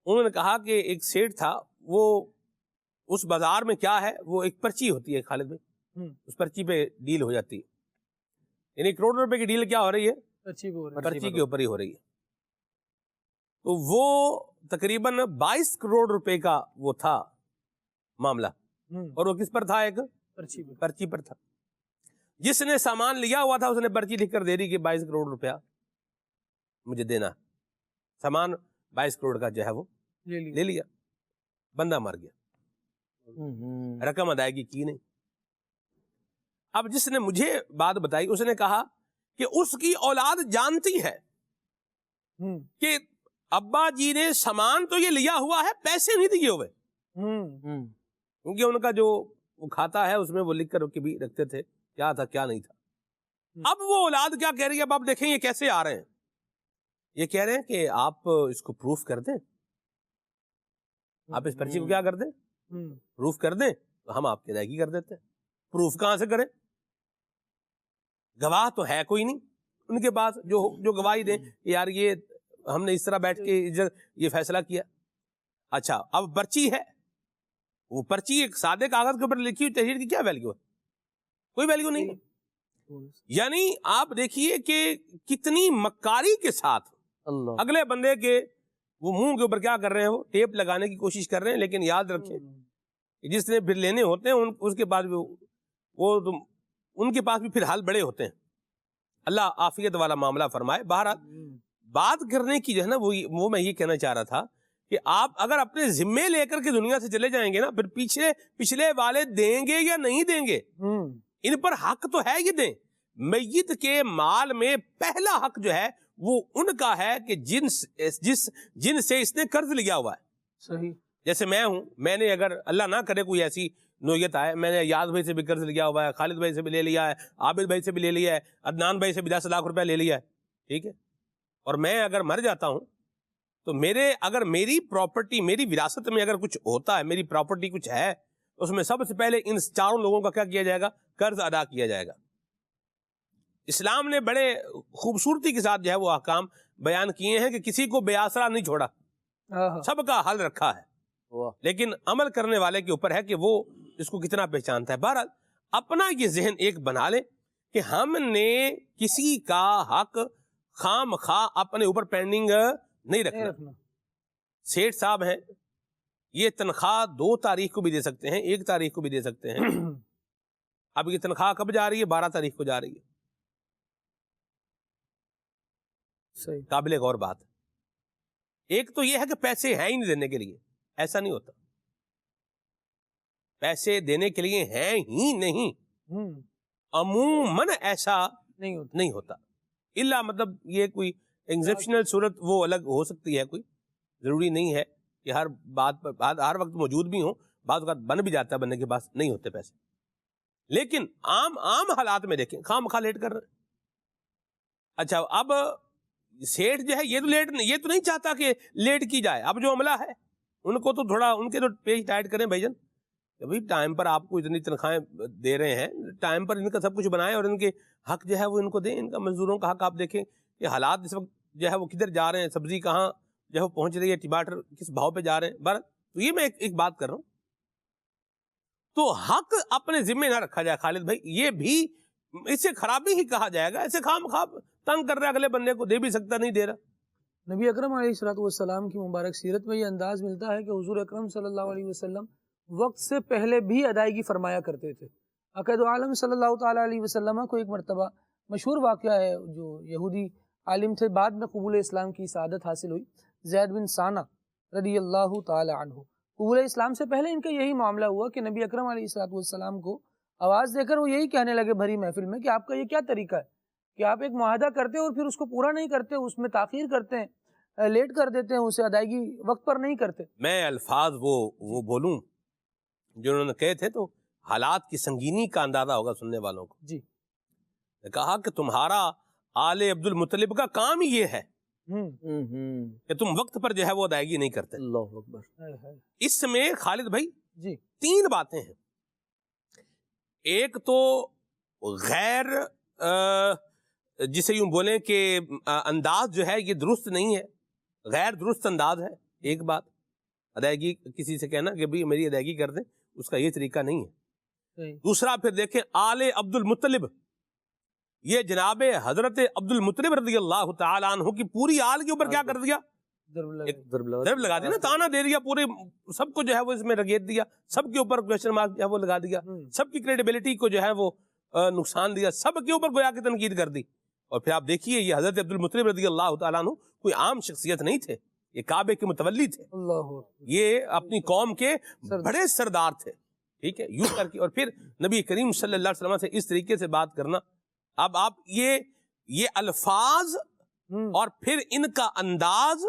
انہوں نے کہا کہ ایک سیٹ تھا, وہ اس بازار میں کیا ہے, وہ ایک پرچی ہوتی ہے خالد بھائی, اس پرچی پہ ڈیل ہو جاتی ہے, یعنی کروڑ روپے کی ڈیل کیا ہو رہی ہے, پرچی کے اوپر ہی ہو رہی ہے. تو وہ تقریباً 22 کروڑ روپے کا وہ تھا معاملہ, اور وہ کس پر تھا, ایک پرچی پر تھا. جس نے سامان لیا ہوا تھا اس نے پرچی لکھ کر دے دی کہ 22 کروڑ روپیہ مجھے دینا, سامان 22 کروڑ کا جو ہے وہ لے لیا, بندہ مر گیا, رقم ادائیگی کی نہیں. اب جس نے مجھے بات بتائی اس نے کہا کہ اس کی اولاد جانتی ہے کہ ابا جی نے سامان تو یہ لیا ہوا ہے, پیسے نہیں دیے ہوئے, کیونکہ ان کا جو وہ کھاتا ہے اس میں وہ لکھ کر کے بھی رکھتے تھے کیا تھا کیا نہیں تھا. اب وہ اولاد کیا کہہ رہی ہے, اب آپ دیکھیں یہ کیسے آ رہے ہیں, یہ کہہ رہے ہیں کہ آپ اس کو پروف کر دیں, آپ اس پرچی کو کیا کر دیں, پروف کر دیں, تو ہم آپ کی ادائیگی کر دیتے ہیں. پروف کہاں سے کریں, گواہ تو ہے کوئی نہیں ان کے پاس جو گواہی دیں کہ یار یہ ہم نے اس طرح بیٹھ کے یہ فیصلہ کیا. اچھا اب پرچی ہے, وہ پرچی ایک سادے کاغذ کے اوپر لکھی ہوئی تحریر کی کیا ویلیو ہے, کوئی ویلیو نہیں ہے. یعنی آپ دیکھیے کہ کتنی مکاری کے ساتھ اگلے بندے کے وہ منہ کے اوپر کیا کر رہے ہیں, وہ ٹیپ لگانے کی کوشش کر رہے ہیں. لیکن یاد رکھیں جس نے پھر لینے ہوتے ہیں اس کے پاس بھی ان کے پاس بھی پھر حال بڑے ہوتے ہیں. اللہ عافیت والا معاملہ فرمائے. بہرحال بات کرنے کی جو ہے نا وہ میں یہ کہنا چاہ رہا تھا کہ آپ اگر اپنے ذمے لے کر کے دنیا سے چلے جائیں گے نا, پھر پچھلے والے دیں گے یا نہیں دیں گے, ان پر حق تو ہے یہ دیں. میت کے مال میں پہلا حق جو ہے وہ ان کا ہے کہ جن سے اس نے قرض لیا ہوا ہے. صحیح. جیسے میں ہوں, میں نے اگر اللہ نہ کرے کوئی ایسی نوعیت آئے, میں نے یاز بھائی سے بھی قرض لیا ہوا ہے, خالد بھائی سے بھی لے لیا ہے, عابد بھائی سے بھی لے لیا ہے, عدنان بھائی سے بھی 10 لاکھ روپے لے لیا ہے, ٹھیک ہے, اور میں اگر مر جاتا ہوں تو اگر میری پراپرٹی, میری وراثت میں اگر کچھ ہوتا ہے, میری پراپرٹی کچھ ہے, اس میں سب سے پہلے ان چاروں لوگوں کا کیا کیا جائے گا, قرض ادا کیا جائے گا. اسلام نے بڑے خوبصورتی کے ساتھ جو ہے وہ احکام بیان کیے ہیں کہ کسی کو بے آسرا نہیں چھوڑا, سب کا حل رکھا ہے. لیکن عمل کرنے والے کے اوپر ہے کہ وہ اس کو کتنا پہچانتا ہے. بہرحال اپنا یہ ذہن ایک بنا لیں کہ ہم نے کسی کا حق خام خواہ اپنے اوپر پینڈنگ نہیں رکھنا. سیٹھ صاحب ہیں, یہ تنخواہ 2 تاریخ کو بھی دے سکتے ہیں, 1 تاریخ کو بھی دے سکتے ہیں. اب یہ تنخواہ کب جا رہی ہے, 12 تاریخ کو جا رہی ہے. صحیح. قابل غور بات. ایک تو یہ ہے کہ پیسے ہیں ہی نہیں دینے کے لیے, ایسا نہیں ہوتا, پیسے دینے کے لیے ہیں ہی نہیں, عموماً ایسا نہیں ہوتا. الا مطلب یہ کوئی ایگزپشنل صورت وہ الگ ہو سکتی ہے, کوئی ضروری نہیں ہے کہ ہر بات پر ہر وقت موجود بھی ہوں, بعض اوقات بن بھی جاتا ہے بننے کے پاس نہیں ہوتے پیسے. لیکن عام حالات میں دیکھیں خام خواہ لیٹ کر رہے ہیں. اچھا اب سیٹھ جو ہے یہ تو نہیں چاہتا کہ لیٹ کی جائے. اب جو عملہ ہے ان کو تو تھوڑا ان کے تو پیج ٹائٹ کریں بھائی جان, ابھی ٹائم پر آپ کو اتنی تنخواہیں دے رہے ہیں, ٹائم پر ان کا سب کچھ بنائیں اور ان کے حق جو ہے وہ ان کو دیں. ان کا مزدوروں کا حق آپ دیکھیں کہ حالات اس وقت جو ہے وہ کدھر جا رہے ہیں، سبزی کہاں جو ہے وہ پہنچ رہی ہے، ٹماٹر کس بھاؤ پہ جا رہے ہیں. تو یہ میں ایک بات کر رہا ہوں. تو حق اپنے ذمے نہ رکھا جائے خالد بھائی، یہ بھی اسے خرابی ہی کہا جائے گا. ایسے خام خواب تنگ کر رہا ہے اگلے بندے کو، دے بھی سکتا نہیں دے رہا. نبی اکرم علیہ الصلوۃ والسلام کی مبارک سیرت میں یہ انداز ملتا ہے کہ حضور اکرم صلی اللہ علیہ وسلم وقت سے پہلے بھی ادائیگی فرمایا کرتے تھے. عقائد عالم صلی اللہ تعالیٰ علیہ وسلم کو ایک مرتبہ مشہور واقعہ ہے، جو یہودی عالم تھے، بعد میں قبول اسلام کی سعادت حاصل ہوئی، زید بن ثانہ رضی اللہ تعالی عنہ. قبول اسلام سے پہلے ان کا یہی معاملہ ہوا کہ نبی اکرم علیہ الصلوۃ والسلام کو آواز دے کر وہ یہی کہنے لگے بھری محفل میں کہ آپ کا یہ کیا طریقہ ہے کہ آپ ایک معاہدہ کرتے اور پھر اس کو پورا نہیں کرتے، اس میں تاخیر کرتے ہیں، لیٹ کر دیتے ہیں، اسے ادائیگی وقت پر نہیں کرتے. میں الفاظ وہ بولوں جو انہوں نے کہے تھے تو حالات کی سنگینی کا اندازہ ہوگا سننے والوں کو. جی. نے کہا کہ تمہارا آل عبد المطلب کا کام ہی یہ ہے کہ تم وقت پر جو ہے وہ ادائیگی نہیں کرتے. اللہ اکبر. اس میں خالد بھائی جی 3 باتیں ہیں. ایک تو غیر جسے یوں بولیں کہ انداز جو ہے یہ درست نہیں ہے، غیر درست انداز ہے. ایک بات ادائیگی کسی سے کہنا کہ بھئی میری ادائیگی کر دیں، اس کا یہ طریقہ نہیں ہے. دوسرا پھر دیکھیں آل عبد المطلب، یہ جناب حضرت عبد المطلب رضی اللہ تعالیٰ عنہ کی پوری آل کے اوپر کیا کر دیا، ضرب لگا دیا نا، تانا دے دیا، پورے سب کو جو ہے وہ اس میں رگیت دیا، سب کے اوپر کویشچن مارک جو ہے وہ لگا دیا، سب کی کریڈیبلٹی کو جو ہے وہ نقصان دیا، سب کے اوپر گویا کہ تنقید کر دی. اور پھر آپ دیکھیے یہ حضرت عبد المطلب رضی اللہ تعالیٰ عنہ کوئی عام شخصیت نہیں تھے، یہ کعبے کے متولی تھے، یہ اپنی قوم کے بڑے سردار تھے. ٹھیک ہے، یوں کر کے اور پھر نبی کریم صلی اللہ علیہ وسلم سے اس طریقے سے بات کرنا. اب آپ یہ الفاظ اور پھر ان کا انداز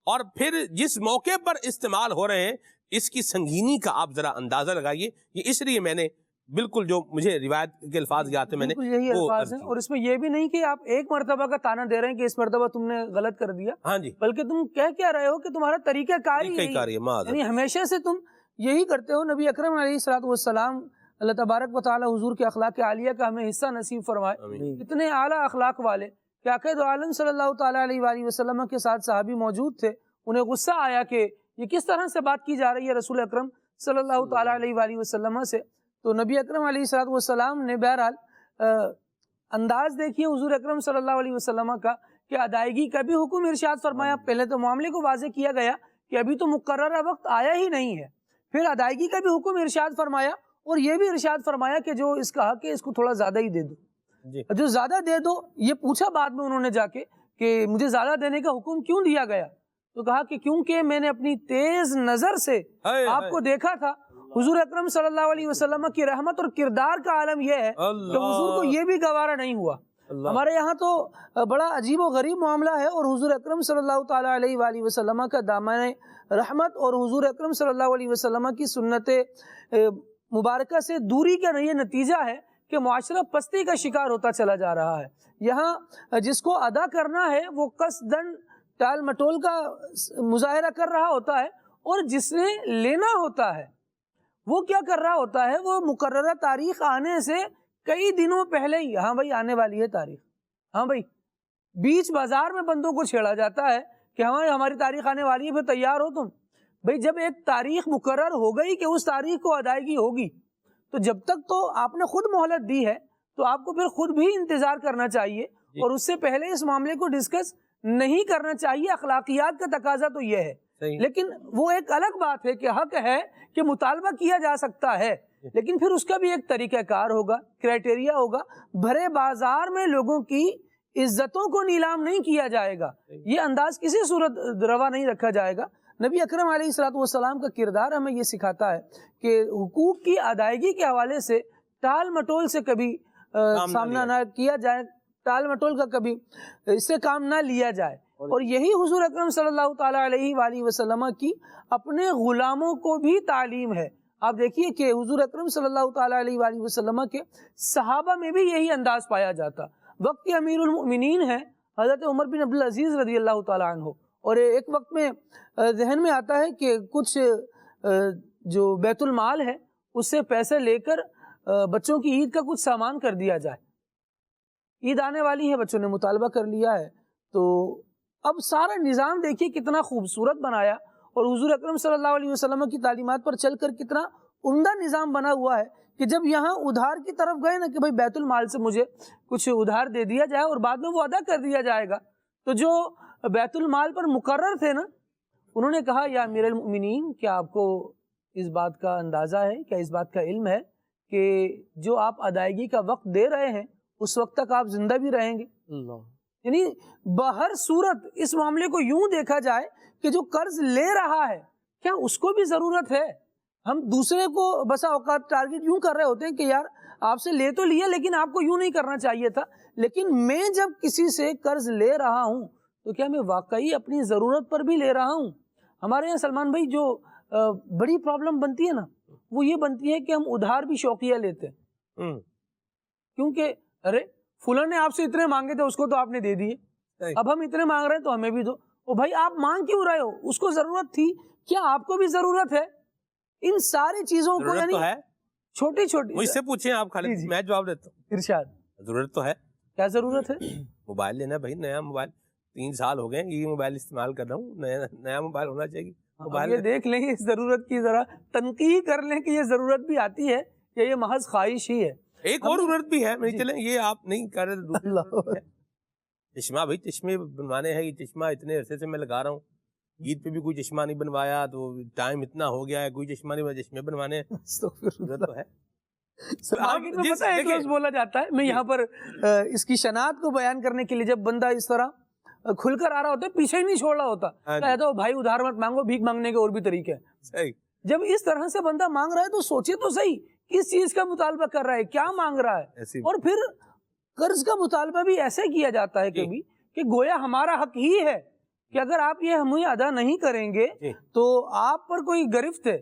اور پھر جس موقع پر استعمال ہو رہے ہیں اس کی سنگینی کا آپ ذرا اندازہ لگائیے. یہ اس لیے میں نے بالکل جو مجھے روایت کے الفاظ یاد ہیں میں نے یہی الفاظ ہیں، اور اس میں یہ بھی نہیں کہ آپ ایک مرتبہ کا تانا دے رہے ہیں کہ اس مرتبہ تم نے غلط کر دیا، ہاں جی، بلکہ تم کہہ کیا رہے ہو کہ تمہارا طریقہ کار ہی یعنی ہمیشہ سے تم یہی کرتے ہو. نبی اکرم علیہ الصلوۃ والسلام اللہ تبارک و تعالی حضور کے اخلاق عالیہ کا ہمیں حصہ نصیب فرمائے. اتنے اعلیٰ اخلاق والے کہ عقائد عالم صلی اللہ تعالیٰ علیہ وآلہ وسلم کے ساتھ صحابی موجود تھے، انہیں غصہ آیا کہ یہ کس طرح سے بات کی جا رہی ہے رسول اکرم صلی اللہ تعالیٰ علیہ وآلہ وسلم سے. تو نبی اکرم علیہ الصلوۃ والسلام نے بہرحال انداز دیکھیے حضور اکرم صلی اللہ علیہ وسلم کا کہ ادائیگی کا بھی حکم ارشاد فرمایا. پہلے تو معاملے کو واضح کیا گیا کہ ابھی تو مقررہ وقت آیا ہی نہیں ہے، پھر ادائیگی کا بھی حکم ارشاد فرمایا اور یہ بھی ارشاد فرمایا کہ جو اس کا حق ہے اس کو تھوڑا زیادہ ہی دے دو، جو زیادہ دے دو. یہ پوچھا بعد میں انہوں نے جا کے کہ مجھے زیادہ دینے کا حکم کیوں دیا گیا، تو کہا کہ کیونکہ میں نے اپنی تیز نظر سے آپ کو دیکھا تھا. حضور اکرم صلی اللہ علیہ وسلم کی رحمت اور کردار کا عالم یہ ہے کہ حضور کو یہ بھی گوارا نہیں ہوا. ہمارے یہاں تو بڑا عجیب و غریب معاملہ ہے، اور حضور اکرم صلی اللہ تعالیٰ علیہ وآلہ وسلم کا دامن رحمت اور حضور اکرم صلی اللہ علیہ وسلم کی سنت مبارکہ سے دوری کا یہ نتیجہ ہے کہ معاشرہ پستی کا شکار ہوتا چلا جا رہا ہے. یہاں جس کو ادا کرنا ہے وہ قصدن ٹال مٹول کا مظاہرہ کر رہا ہوتا ہے، اور جس نے لینا ہوتا ہے وہ کیا کر رہا ہوتا ہے، وہ مقررہ تاریخ آنے سے کئی دنوں پہلے ہی ہاں بھائی آنے والی ہے تاریخ، ہاں بھائی بیچ بازار میں بندوں کو چھیڑا جاتا ہے کہ ہماری تاریخ آنے والی ہے، پھر تیار ہو تم. بھائی جب ایک تاریخ مقرر ہو گئی کہ اس تاریخ کو ادائیگی ہوگی، تو جب تک تو آپ نے خود مہلت دی ہے تو آپ کو پھر خود بھی انتظار کرنا چاہیے، اور اس سے پہلے اس معاملے کو ڈسکس نہیں کرنا چاہیے. اخلاقیات کا تقاضا تو یہ ہے. لیکن وہ ایک الگ بات ہے کہ حق ہے کہ مطالبہ کیا جا سکتا ہے، لیکن پھر اس کا بھی ایک طریقہ کار ہوگا، کرائٹیریا ہوگا. بھرے بازار میں لوگوں کی عزتوں کو نیلام نہیں کیا جائے گا، یہ انداز کسی صورت روا نہیں رکھا جائے گا. نبی اکرم علیہ الصلوۃ والسلام کا کردار ہمیں یہ سکھاتا ہے کہ حقوق کی ادائیگی کے حوالے سے ٹال مٹول سے کبھی سامنا نہ کیا جائے، ٹال مٹول کا کبھی اس سے کام نہ لیا جائے. اور یہی حضور اکرم صلی اللہ تعالیٰ علیہ وآلہ وسلم کی اپنے غلاموں کو بھی تعلیم ہے. آپ دیکھیے کہ حضور اکرم صلی اللہ تعالیٰ علیہ وآلہ وسلم کے صحابہ میں بھی یہی انداز پایا جاتا. وقت کے امیر المؤمنین ہیں حضرت عمر بن عبدالعزیز رضی اللہ تعالیٰ عنہ، اور ایک وقت میں ذہن میں آتا ہے کہ کچھ جو بیت المال ہے اس سے پیسے لے کر بچوں کی عید کا کچھ سامان کر دیا جائے. عید آنے والی ہے، بچوں نے مطالبہ کر لیا ہے تو اب سارا نظام دیکھیے کتنا خوبصورت بنایا، اور حضور اکرم صلی اللہ علیہ وسلم کی تعلیمات پر چل کر کتنا عمدہ نظام بنا ہوا ہے کہ جب یہاں ادھار کی طرف گئے نا کہ بھائی بیت المال سے مجھے کچھ ادھار دے دیا جائے اور بعد میں وہ ادا کر دیا جائے گا، تو جو بیت المال پر مقرر تھے نا انہوں نے کہا یا امیر المؤمنین، کیا آپ کو اس بات کا اندازہ ہے، کیا اس بات کا علم ہے کہ جو آپ ادائیگی کا وقت دے رہے ہیں اس وقت تک آپ زندہ بھی رہیں گے؟ اللہ، یعنی بہر صورت اس معاملے کو یوں دیکھا جائے کہ جو قرض لے رہا ہے کیا اس کو بھی ضرورت ہے؟ ہم دوسرے کو بسا اوقات ٹارگٹ یوں کر رہے ہوتے ہیں کہ یار آپ سے لے تو لیا لیکن آپ کو یوں نہیں کرنا چاہیے تھا، لیکن میں جب کسی سے قرض لے رہا ہوں تو کیا میں واقعی اپنی ضرورت پر بھی لے رہا ہوں؟ ہمارے یہاں سلمان بھائی جو بڑی پرابلم بنتی ہے نا وہ یہ بنتی ہے کہ ہم ادھار بھی شوقیہ لیتے ہیں، کیونکہ ارے فلاں نے آپ سے اتنے مانگے تھے اس کو تو آپ نے دے دیے، اب ہم اتنے مانگ رہے ہیں تو ہمیں بھی دو۔ او بھائی آپ مانگ کیوں رہے ہو؟ اس کو ضرورت تھی، کیا آپ کو بھی ضرورت ہے؟ ان ساری چیزوں کو یعنی چھوٹی چھوٹی، مجھ سے پوچھیں آپ خالد، میں جواب دیتا ہوں۔ ارشاد، ضرورت تو ہے۔ کیا ضرورت ہے؟ موبائل لینا بھائی، نیا موبائل، 3 سال ہو گئے یہ موبائل استعمال کر رہا ہوں، نیا موبائل ہونا چاہیے۔ موبائل یہ دیکھ لیں اس ضرورت کی ذرا تنقید کر لیں کہ یہ ضرورت بھی آتی ہے یا یہ محض خواہش ہی ہے؟ ایک اور ضرورت بھی ہے، نہیں چلیں یہ آپ نہیں کر رہے، چشمہ بھائی، چشمے بنوانے ہیں، یہ چشمہ اتنے عرصے سے میں لگا رہا ہوں، عید پہ بھی کوئی چشمہ نہیں بنوایا، تو ٹائم اتنا ہو گیا ہے کوئی چشمہ نہیں، چشمے بنوانے ہیں، ضرورت تو ہے۔ ایک لفظ بولا جاتا ہے، میں یہاں پر اس کی شناعت کو بیان کرنے کے لیے، جب بندہ اس طرح کھل کر آ رہا ہوتا ہے پیچھے ہی نہیں چھوڑ رہا ہوتا، کہتا ہو بھائی ادھار مت مانگو، بھیک مانگنے کے اور بھی طریقے ہیں۔ جب اس طرح سے بندہ مانگ رہا ہے تو سوچے تو صحیح کس چیز کا مطالبہ کر رہا ہے، کیا مانگ رہا ہے۔ اور پھر قرض کا مطالبہ بھی ایسے کیا جاتا ہے کبھی کہ گویا ہمارا حق ہی ہے کہ اگر آپ یہ ہمیں ادا نہیں کریں گے تو آپ پر کوئی گرفت ہے،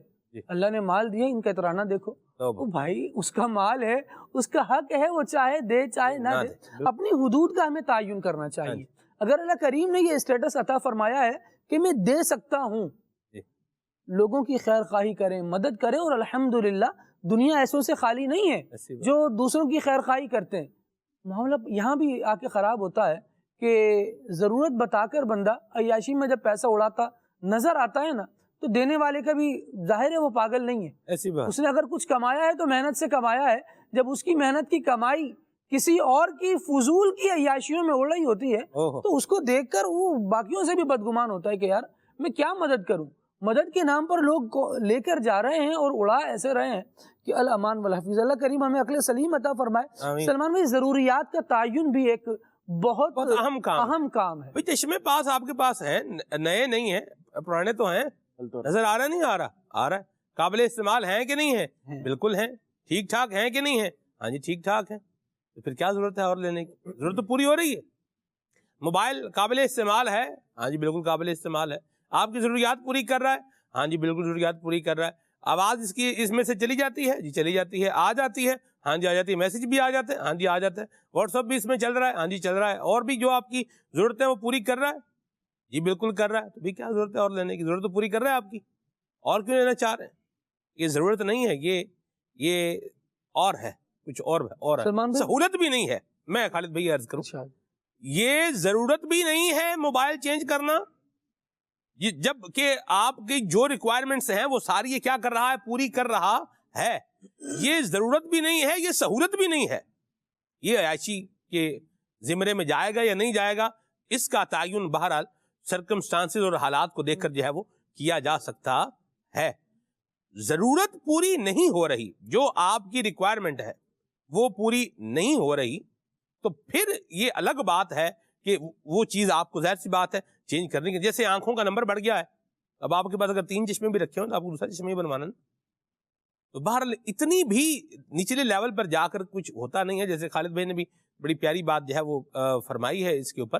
اللہ نے مال دیا ان کا اترانا دیکھو، تو بھائی اس کا مال ہے، اس کا حق ہے، وہ چاہے دے چاہے نہ دے، اپنی حدود کا ہمیں تعین کرنا چاہیے۔ اگر اللہ کریم نے یہ اسٹیٹس عطا فرمایا ہے کہ میں دے سکتا ہوں، لوگوں کی خیر خواہی کریں، مدد کریں، اور الحمدللہ دنیا ایسوں سے خالی نہیں ہے جو دوسروں کی خیر خواہی کرتے ہیں۔ معاملہ یہاں بھی آ کے خراب ہوتا ہے کہ ضرورت بتا کر بندہ عیاشی میں جب پیسہ اڑاتا نظر آتا ہے نا تو دینے والے کا بھی ظاہر ہے وہ پاگل نہیں ہے، اس نے اگر کچھ کمایا ہے تو محنت سے کمایا ہے، جب اس کی محنت کی کمائی کسی اور کی فضول کی عیاشیوں میں اڑ رہی ہوتی ہے تو اس کو دیکھ کر وہ باقیوں سے بھی بدگمان ہوتا ہے کہ یار میں کیا مدد کروں۔ مدد کے نام پر لوگ لے کر جا رہے ہیں اور اڑا ایسے رہے ہیں کہ الامان والحفیظ، اللہ کریم ہمیں عقل سلیم عطا فرمائے۔ سلمان بھائی ضروریات کا تعین بھی ایک بہت اہم کام ہے۔ چشمے پاس آپ کے پاس ہیں، نئے نہیں ہیں، پرانے تو ہیں، نظر آ رہا نہیں آ رہا ہے، قابل استعمال ہیں کہ نہیں ہیں؟ بالکل ہیں، ٹھیک ٹھاک ہیں کہ نہیں ہیں؟ ہاں جی ٹھیک ٹھاک ہیں، تو پھر کیا ضرورت ہے اور لینے کی؟ ضرورت تو پوری ہو رہی ہے۔ موبائل قابل استعمال ہے، ہاں جی بالکل قابل استعمال ہے، آپ کی ضروریات پوری کر رہا ہے، ہاں جی بالکل ضروریات پوری کر رہا ہے۔ آواز اس میں سے چلی جاتی ہے، جی چلی جاتی ہے، آ جاتی ہے، ہاں جی آ جاتی ہے، میسج بھی آ جاتے ہیں، ہاں جی آ جاتے ہیں، واٹس ایپ بھی اس میں چل رہا ہے، ہاں جی چل رہا ہے، اور بھی جو آپ کی ضرورتیں وہ پوری کر رہا ہے، جی بالکل کر رہا ہے، تو بھی کیا ضرورت ہے اور لینے کی؟ ضرورت تو پوری کر رہا ہے آپ کی، اور کیوں لینا چاہ رہے ہیں؟ یہ ضرورت نہیں ہے، یہ اور ہے، کچھ اور ہے، سہولت بھی نہیں ہے۔ میں خالد بھائی عرض کروں، یہ ضرورت بھی نہیں ہے موبائل چینج کرنا، جب کہ آپ کی جو ریکوائرمنٹس ہیں وہ ساری یہ کیا کر رہا ہے؟ پوری کر رہا ہے۔ یہ ضرورت بھی نہیں ہے، یہ سہولت بھی نہیں ہے، یہ عیاشی کے زمرے میں جائے گا یا نہیں جائے گا اس کا تعین بہرحال سرکمسٹانسز اور حالات کو دیکھ کر جو ہے وہ کیا جا سکتا ہے۔ ضرورت پوری نہیں ہو رہی، جو آپ کی ریکوائرمنٹ ہے وہ پوری نہیں ہو رہی، تو پھر یہ الگ بات ہے کہ وہ چیز آپ کو ظاہر سی بات ہے چینج کرنے کی۔ جیسے آنکھوں کا نمبر بڑھ گیا ہے، اب آپ کے پاس اگر 3 چشمے بھی رکھے ہوں تو آپ کو دوسرا چشمہ ہی بنوانا، تو بہرحال اتنی بھی نچلے لیول پر جا کر کچھ ہوتا نہیں ہے۔ جیسے خالد بھائی نے بھی بڑی پیاری بات جو ہے وہ فرمائی ہے اس کے اوپر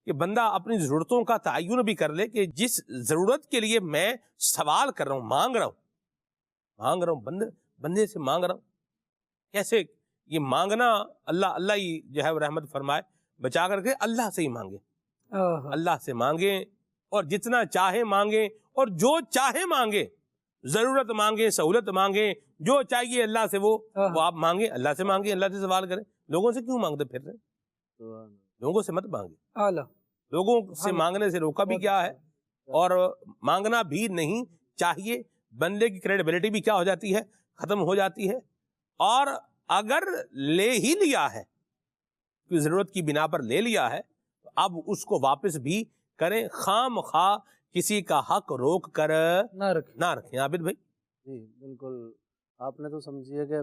کہ بندہ اپنی ضرورتوں کا تعین بھی کر لے کہ جس ضرورت کے لیے میں سوال کر رہا ہوں، مانگ رہا ہوں بندے سے مانگ رہا ہوں، کیسے یہ مانگنا اللہ ہی جو ہے وہ رحمت فرمائے، بچا کر کے اللہ سے ہی مانگے، اللہ سے مانگیں، اور جتنا چاہے مانگیں، اور جو چاہے مانگیں، ضرورت مانگیں، سہولت مانگیں، جو چاہیے اللہ سے وہ آپ مانگیں، اللہ سے مانگیں، اللہ سے سوال کریں۔ لوگوں سے کیوں مانگتے پھر رہے؟ لوگوں سے مت مانگیں، لوگوں سے مانگنے سے روکا بھی کیا ہے، اور مانگنا بھی نہیں چاہیے. بندے کی کریڈیبلٹی بھی کیا ہو جاتی ہے، ختم ہو جاتی ہے. اور اگر لے ہی لیا ہے، کوئی ضرورت کی بنا پر لے لیا ہے، تو اب اس کو واپس بھی کریں. خام خواہ کسی کا حق روک کر نہ رکھیں. عابد بھائی. جی بالکل، آپ نے تو سمجھیے کہ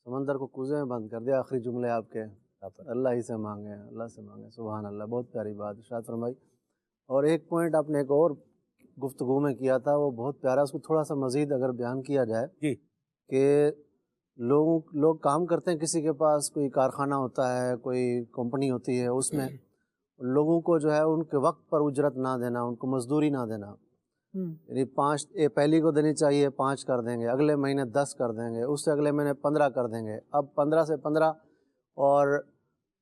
سمندر کو کوزے میں بند کر دیا. آخری جملے آپ کے اللہ ہی سے مانگیں، اللہ سے مانگیں. سبحان اللہ، بہت پیاری بات ارشاد فرمائی. اور ایک پوائنٹ آپ نے ایک اور گفتگو میں کیا تھا، وہ بہت پیارا، اس کو تھوڑا سا مزید اگر بیان کیا جائے جی. کہ لوگ کام کرتے ہیں، کسی کے پاس کوئی کارخانہ ہوتا ہے، کوئی کمپنی ہوتی ہے، اس میں لوگوں کو جو ہے ان کے وقت پر اجرت نہ دینا، ان کو مزدوری نہ دینا. یعنی 5 پہلی کو دینی چاہیے، 5 کر دیں گے، اگلے مہینے 10 کر دیں گے، اس سے اگلے مہینے 15 کر دیں گے. اب 15 سے 15، اور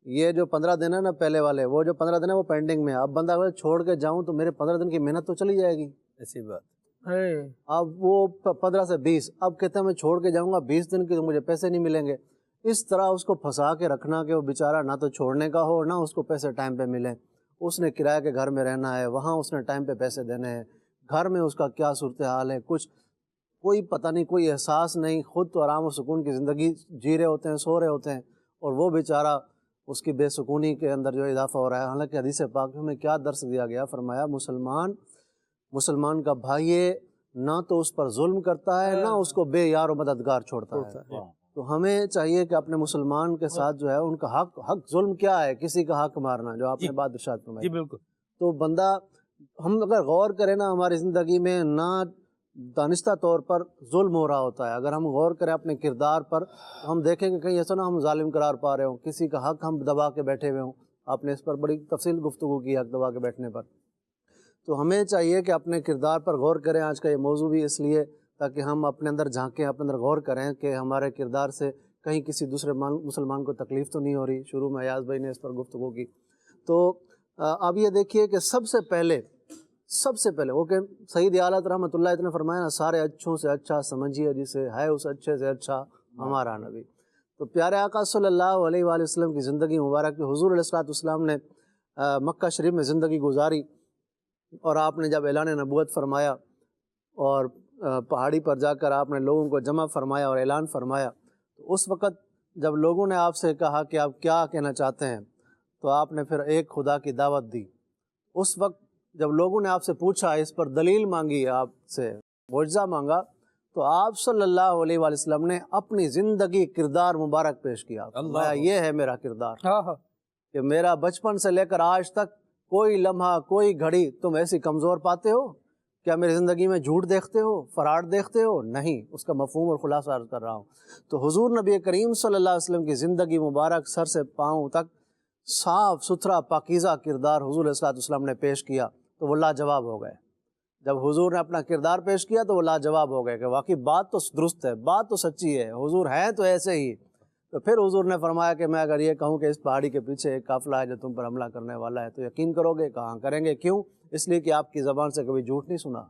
یہ جو 15 دن ہے نا پہلے والے، وہ جو 15 دن ہے وہ پینڈنگ میں. اب بندہ اگر چھوڑ کے جاؤں تو میرے 15 دن کی محنت تو چلی جائے گی. ایسی بات. اب وہ 15 سے 20، اب کہتے ہیں میں چھوڑ کے جاؤں گا 20 دن کی، تو مجھے پیسے نہیں ملیں گے. اس طرح اس کو پھنسا کے رکھنا کہ وہ بیچارہ نہ تو چھوڑنے کا ہو، نہ اس کو پیسے ٹائم پہ ملیں. اس نے کرایہ کے گھر میں رہنا ہے، وہاں اس نے ٹائم پہ پیسے دینے ہیں، گھر میں اس کا کیا صورتحال ہے، کوئی پتہ نہیں، کوئی احساس نہیں. خود تو آرام و سکون کی زندگی جی رہے ہوتے ہیں، سو رہے ہوتے ہیں، اور وہ بیچارہ اس کی بے سکونی کے اندر جو اضافہ ہو رہا ہے. حالانکہ حدیث پاک میں کیا درس دیا گیا، فرمایا مسلمان کا بھائی نہ تو اس پر ظلم کرتا ہے، نہ اس کو بے یار و مددگار چھوڑتا ہے. تو ہمیں چاہیے کہ اپنے مسلمان کے ساتھ جو ہے ان کا حق ظلم کیا ہے، کسی کا حق مارنا، جو آپ نے بات ارشاد فرمائی. جی بالکل. تو بندہ، ہم اگر غور کریں نا ہماری زندگی میں، نہ دانستہ طور پر ظلم ہو رہا ہوتا ہے. اگر ہم غور کریں اپنے کردار پر، تو ہم دیکھیں کہ کہیں ایسا نہ ہم ظالم قرار پا رہے ہوں، کسی کا حق ہم دبا کے بیٹھے ہوئے ہوں. آپ نے اس پر بڑی تفصیل گفتگو کی حق دبا کے بیٹھنے پر. تو ہمیں چاہیے کہ اپنے کردار پر غور کریں. آج کا یہ موضوع بھی اس لیے تاکہ ہم اپنے اندر جھانکیں، اپنے اندر غور کریں کہ ہمارے کردار سے کہیں کسی دوسرے مسلمان کو تکلیف تو نہیں ہو رہی. شروع میں ایاز بھائی نے اس پر گفتگو کی. تو اب یہ دیکھیے کہ سب سے پہلے وہ کہ سید اعلیٰ رحمۃ اللہ نے فرمایا نا، سارے اچھوں سے اچھا سمجھیے جسے ہے اس اچھے سے اچھا ہمارا نبی. تو پیارے آقا صلی اللہ علیہ وآلہ وسلم کی زندگی مبارک میں حضور علیہ السلام نے مکہ شریف میں زندگی گزاری، اور آپ نے جب اعلان نبوت فرمایا اور پہاڑی پر جا کر آپ نے لوگوں کو جمع فرمایا اور اعلان فرمایا، تو اس وقت جب لوگوں نے آپ سے کہا کہ آپ کیا کہنا چاہتے ہیں، تو آپ نے پھر ایک خدا کی دعوت دی. اس وقت جب لوگوں نے آپ سے پوچھا، اس پر دلیل مانگی، آپ سے معجزہ مانگا، تو آپ صلی اللہ علیہ وآلہ وسلم نے اپنی زندگی کردار مبارک پیش کیا. یہ ہے میرا کردار کہ میرا بچپن سے لے کر آج تک کوئی لمحہ، کوئی گھڑی تم ایسی کمزور پاتے ہو؟ کیا میری زندگی میں جھوٹ دیکھتے ہو، فراڈ دیکھتے ہو؟ نہیں. اس کا مفہوم اور خلاصہ عرض کر رہا ہوں. تو حضور نبی کریم صلی اللہ علیہ وسلم کی زندگی مبارک سر سے پاؤں تک صاف ستھرا پاکیزہ کردار حضور علیہ السلام نے پیش کیا، تو وہ لاجواب ہو گئے. جب حضور نے اپنا کردار پیش کیا تو وہ لاجواب ہو گئے کہ واقعی بات تو درست ہے، بات تو سچی ہے، حضور ہیں تو ایسے ہی. تو پھر حضور نے فرمایا کہ میں اگر یہ کہوں کہ اس پہاڑی کے پیچھے ایک قافلہ ہے جو تم پر حملہ کرنے والا ہے، تو یقین کرو گے؟ کہاں کریں گے. کیوں؟ اس لیے کہ آپ کی زبان سے کبھی جھوٹ نہیں سنا،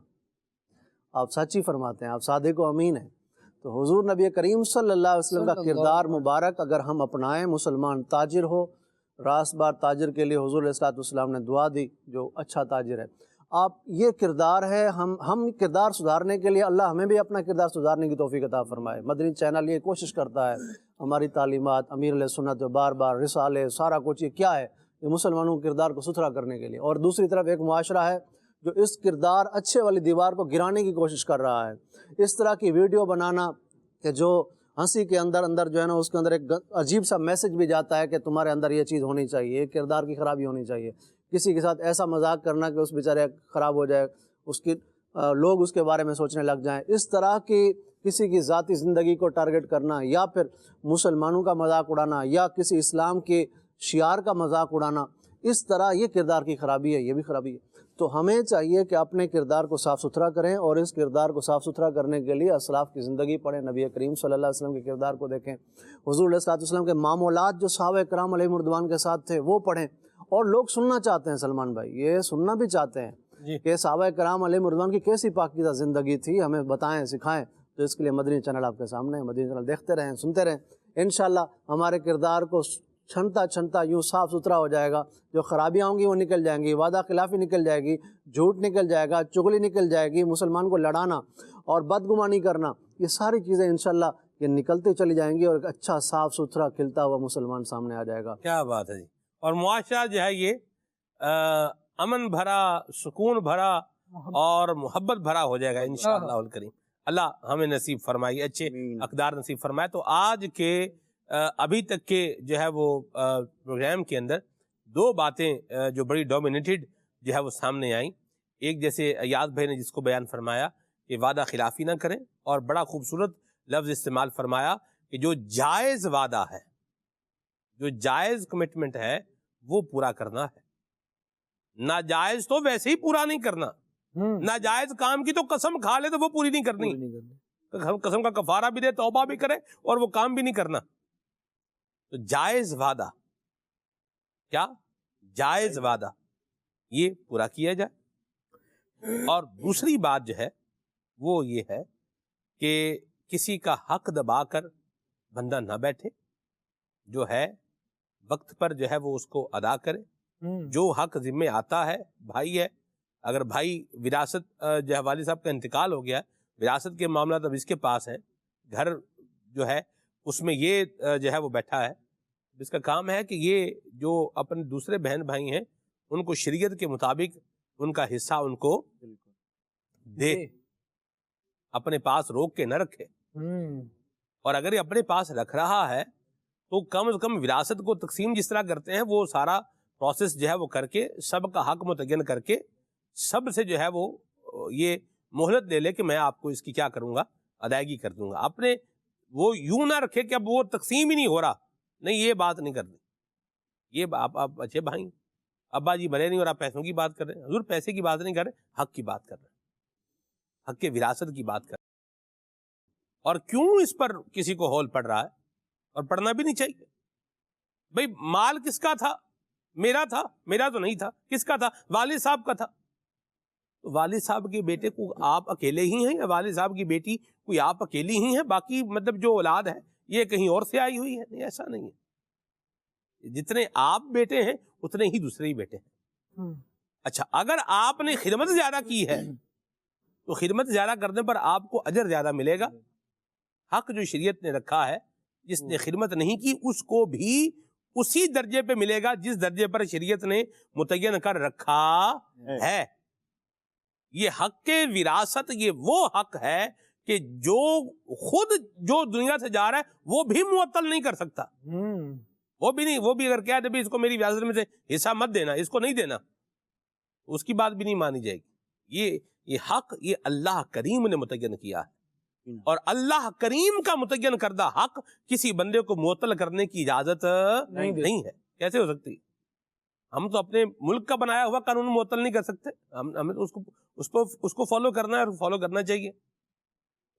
آپ سچ ہی فرماتے ہیں، آپ صادق و امین ہیں. تو حضور نبی کریم صلی اللہ علیہ وسلم کا کردار مبارک اگر ہم اپنائیں، مسلمان تاجر ہو، راست بار تاجر کے لیے حضور علیہ السلام نے دعا دی جو اچھا تاجر ہے. آپ یہ کردار ہے، ہم کردار سدھارنے کے لیے اللہ ہمیں بھی اپنا کردار سدھارنے کی توفیق عطا فرمائے. مدنی چینل یہ کوشش کرتا ہے، ہماری تعلیمات، امیر علیہ سنت جو بار بار رسالے، سارا کچھ یہ کیا ہے؟ یہ مسلمانوں کے کردار کو ستھرا کرنے کے لیے. اور دوسری طرف ایک معاشرہ ہے جو اس کردار اچھے والی دیوار کو گرانے کی کوشش کر رہا ہے. اس طرح کی ویڈیو بنانا کہ جو ہنسی کے اندر جو ہے نا، اس کے اندر ایک عجیب سا میسج بھی جاتا ہے کہ تمہارے اندر یہ چیز ہونی چاہیے، ایک کردار کی خرابی ہونی چاہیے. کسی کے ساتھ ایسا مذاق کرنا کہ اس بیچارے خراب ہو جائے، اس کی لوگ اس کے بارے میں سوچنے لگ جائیں. اس طرح کی کسی کی ذاتی زندگی کو ٹارگٹ کرنا، یا پھر مسلمانوں کا مذاق اڑانا، یا کسی اسلام کے شعار کا مذاق اڑانا، اس طرح یہ کردار کی خرابی ہے، یہ بھی خرابی ہے. تو ہمیں چاہیے کہ اپنے کردار کو صاف ستھرا کریں، اور اس کردار کو صاف ستھرا کرنے کے لیے اسلاف کی زندگی پڑھیں، نبی کریم صلی اللہ علیہ وسلم کے کردار کو دیکھیں، حضور علیہ السلام کے معمولات جو صحابہ کرام علیہ مردوان کے ساتھ تھے وہ پڑھیں. اور لوگ سننا چاہتے ہیں، سلمان بھائی یہ سننا بھی چاہتے ہیں کہ صحابہ کرام علیہ مردوان کی کیسی پاکیزہ زندگی تھی، ہمیں بتائیں، سکھائیں. تو اس کے لیے مدنی چینل آپ کے سامنے ہے، مدنی چینل دیکھتے رہیں، سنتے رہیں. انشاءاللہ ہمارے کردار کو چھنتا چھنتا یوں صاف ستھرا ہو جائے گا، جو خرابیاں ہوں گی وہ نکل جائیں گی، وعدہ خلافی نکل جائے گی، جھوٹ نکل جائے گا، چغلی نکل جائے گی، مسلمان کو لڑانا اور بدگمانی کرنا، یہ ساری چیزیں انشاءاللہ یہ نکلتے چلی جائیں گی اور ایک اچھا صاف ستھرا کھلتا ہوا مسلمان سامنے آ جائے گا۔ کیا بات ہے جی۔ اور معاشرہ جو ہے یہ امن بھرا، سکون بھرا اور محبت بھرا ہو جائے گا انشاءاللہ الکریم۔ اللہ ہمیں نصیب فرمائے، اچھے اقدار نصیب فرمائے۔ تو آج کے ابھی تک کے جو ہے وہ پروگرام کے اندر دو باتیں جو بڑی ڈومینیٹڈ جو ہے وہ سامنے آئیں۔ ایک جیسے ایاز بھائی نے جس کو بیان فرمایا کہ وعدہ خلافی نہ کریں، اور بڑا خوبصورت لفظ استعمال فرمایا کہ جو جائز وعدہ ہے، جو جائز کمٹمنٹ ہے وہ پورا کرنا ہے، ناجائز تو ویسے ہی پورا نہیں کرنا۔ ناجائز کام کی تو قسم کھا لے تو وہ پوری نہیں کرنی، قسم کا کفارہ بھی دے، توبہ بھی کرے اور وہ کام بھی نہیں کرنا۔ تو جائز وعدہ، کیا جائز وعدہ یہ پورا کیا جائے۔ اور دوسری بات جو ہے وہ یہ ہے کہ کسی کا حق دبا کر بندہ نہ بیٹھے، جو ہے وقت پر جو ہے وہ اس کو ادا کرے۔ جو حق ذمہ آتا ہے، بھائی ہے، اگر بھائی وراثت جو ہے والد صاحب کا انتقال ہو گیا، وراثت کے معاملات اب اس کے پاس ہیں، گھر جو ہے اس میں یہ جو ہے وہ بیٹھا ہے، اس کا کام ہے کہ یہ جو اپنے دوسرے بہن بھائی ہیں ان کو شریعت کے مطابق ان کا حصہ ان کو دے، اپنے پاس روک کے نہ رکھے۔ اور اگر یہ اپنے پاس رکھ رہا ہے تو کم از کم وراثت کو تقسیم جس طرح کرتے ہیں وہ سارا پروسیس جو ہے وہ کر کے سب کا حق متعین کر کے سب سے جو ہے وہ یہ مہلت لے لے کہ میں آپ کو اس کی کیا کروں گا، ادائیگی کر دوں گا۔ اپنے وہ یوں نہ رکھے کہ اب وہ تقسیم ہی نہیں ہو رہا، نہیں، یہ بات نہیں کرنی۔ یہ آپ اچھے بھائی، ابا جی مرے نہیں اور آپ پیسوں کی بات کر رہے ہیں۔ حضور پیسے کی بات نہیں کر رہے، حق کی بات کر رہے ہیں، حق کے وراثت کی بات کر رہے ہیں۔ اور کیوں اس پر کسی کو ہول پڑ رہا ہے، اور پڑھنا بھی نہیں چاہیے۔ بھئی مال کس کا تھا؟ میرا تھا؟ میرا تو نہیں تھا، کس کا تھا؟ والد صاحب کا تھا۔ تو والد صاحب کے بیٹے کو آپ اکیلے ہی ہیں، یا والد صاحب کی بیٹی کوئی آپ اکیلی ہی ہیں، باقی مطلب جو اولاد ہے یہ کہیں اور سے آئی ہوئی ہے؟ نہیں، ایسا نہیں ہے۔ جتنے آپ بیٹے ہیں اتنے ہی دوسرے ہی بیٹے ہیں۔ اچھا، اگر آپ نے خدمت زیادہ کی ہے تو خدمت زیادہ کرنے پر آپ کو اجر زیادہ ملے گا۔ حق جو شریعت نے رکھا ہے، جس نے خدمت نہیں کی اس کو بھی اسی درجے پہ ملے گا جس درجے پر شریعت نے متعین کر رکھا ہے۔ یہ حق کے وراثت یہ وہ حق ہے کہ جو خود جو دنیا سے جا رہا ہے وہ بھی معطل نہیں کر سکتا۔ وہ بھی نہیں، وہ بھی اگر کہہ دے اس کو میری وراثت میں سے حصہ مت دینا، اس کو نہیں دینا، اس کی بات بھی نہیں مانی جائے گی۔ یہ حق یہ اللہ کریم نے متعین کیا ہے، اور اللہ کریم کا متعین کردہ حق کسی بندے کو معطل کرنے کی اجازت نہیں ہے۔ کیسے ہو سکتی؟ ہم تو اپنے ملک کا بنایا ہوا قانون معطل نہیں کر سکتے، ہمیں اس کو فالو کرنا ہے اور فالو کرنا چاہیے۔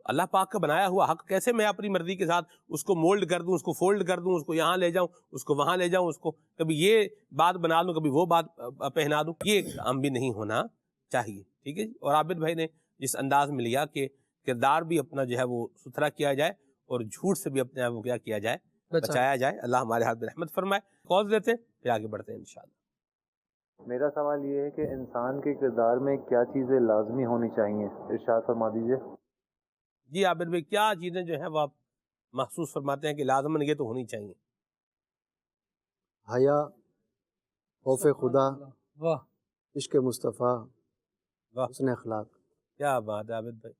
اللہ پاک کا بنایا ہوا حق کیسے میں اپنی مرضی کے ساتھ اس کو مولڈ کر دوں، اس کو فولڈ کر دوں، اس کو یہاں لے جاؤں، اس کو وہاں لے جاؤں، اس کو کبھی یہ بات بنا دوں، کبھی وہ بات پہنا دوں؟ یہ کام بھی نہیں ہونا چاہیے، ٹھیک ہے جی۔ اور عابد بھائی نے جس انداز میں لیا کہ کردار بھی اپنا جو ہے وہ ستھرا کیا جائے اور جھوٹ سے بھی اپنے آپ کو کیا کیا جائے، بچایا جائے۔ اللہ ہمارے ہاتھ میں رحمت فرمائے۔ کال دیتے ہیں پھر آگے بڑھتے ہیں انشاءاللہ۔ میرا سوال یہ ہے کہ انسان کے کردار میں کیا چیزیں لازمی ہونی چاہیے، ارشاد فرما دیجیے۔ جی عابد بھائی، کیا چیزیں جو ہیں وہ آپ محسوس فرماتے ہیں کہ لازماً یہ تو ہونی چاہیے؟ حیا، خوف خدا، عشق مصطفیٰ، حسن اخلاق۔ کیا بات ہے عابد بھائی،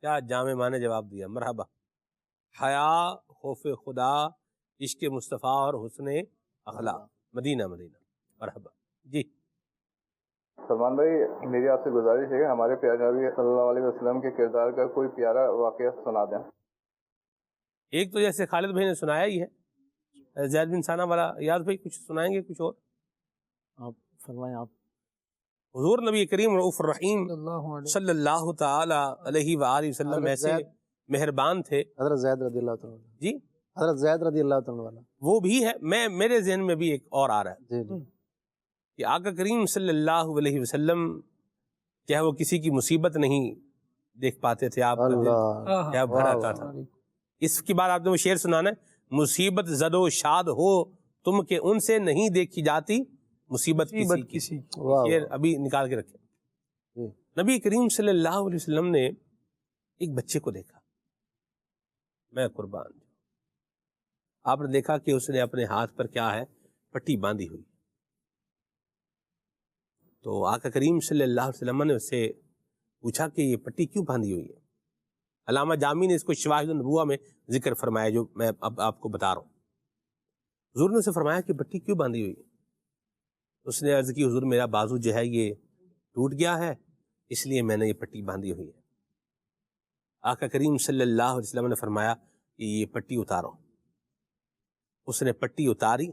کیا جامع معنی جواب دیا، مرحبا۔ حیا، خوف خدا، عشق مصطفیٰ اور حسن اخلاق، مدینہ مرحبا جی۔ سلمان بھائی، میری آپ سے گزارش ہے کہ ہمارے پیارے نبی صلی اللہ علیہ وسلم کے کردار کا کوئی پیارا واقعہ سنا دیں۔ ایک تو جیسے خالد بھائی نے سنایا ہی ہے، زید بن ثانہ والا، ایاز بھائی کچھ سنائیں گے کچھ اور؟ آپ فرمائیں۔ آپ حضور نبی کریم رؤوف الرحیم صلی اللہ تعالی علیہ وآلہ وسلم ایسے مہربان تھے۔ حضرت زید رضی اللہ تعالیٰ جی، حضرت زید رضی اللہ تعالیٰ والا وہ بھی ہے۔ میرے ذہن میں بھی ایک اور آ رہا ہے جی کہ آقا کریم صلی اللہ علیہ وسلم کیا وہ کسی کی مصیبت نہیں دیکھ پاتے تھے، آپ کا دل کیا بھر آتا تھا۔ اس کے بعد آپ نے وہ شعر سنانا ہے، مصیبت زد و شاد ہو تم کہ ان سے نہیں دیکھی جاتی مصیبت کسی کی. شعر ابھی نکال کے رکھے. نبی کریم صلی اللہ علیہ وسلم نے ایک بچے کو دیکھا, میں قربان, آپ نے دیکھا کہ اس نے اپنے ہاتھ پر کیا ہے, پٹی باندھی ہوئی. تو آقا کریم صلی اللہ علیہ وسلم نے اس سے پوچھا کہ یہ پٹی کیوں باندھی ہوئی ہے؟ علامہ جامی نے اس کو شواہد النبوہ میں ذکر فرمایا, جو میں اب آپ کو بتا رہا ہوں. حضور نے اسے فرمایا کہ پٹی کیوں باندھی ہوئی؟ اس نے عرض کی, حضور میرا بازو جو ہے یہ ٹوٹ گیا ہے, اس لیے میں نے یہ پٹی باندھی ہوئی ہے. آقا کریم صلی اللہ علیہ وسلم نے فرمایا کہ یہ پٹی اتارو. اس نے پٹی اتاری.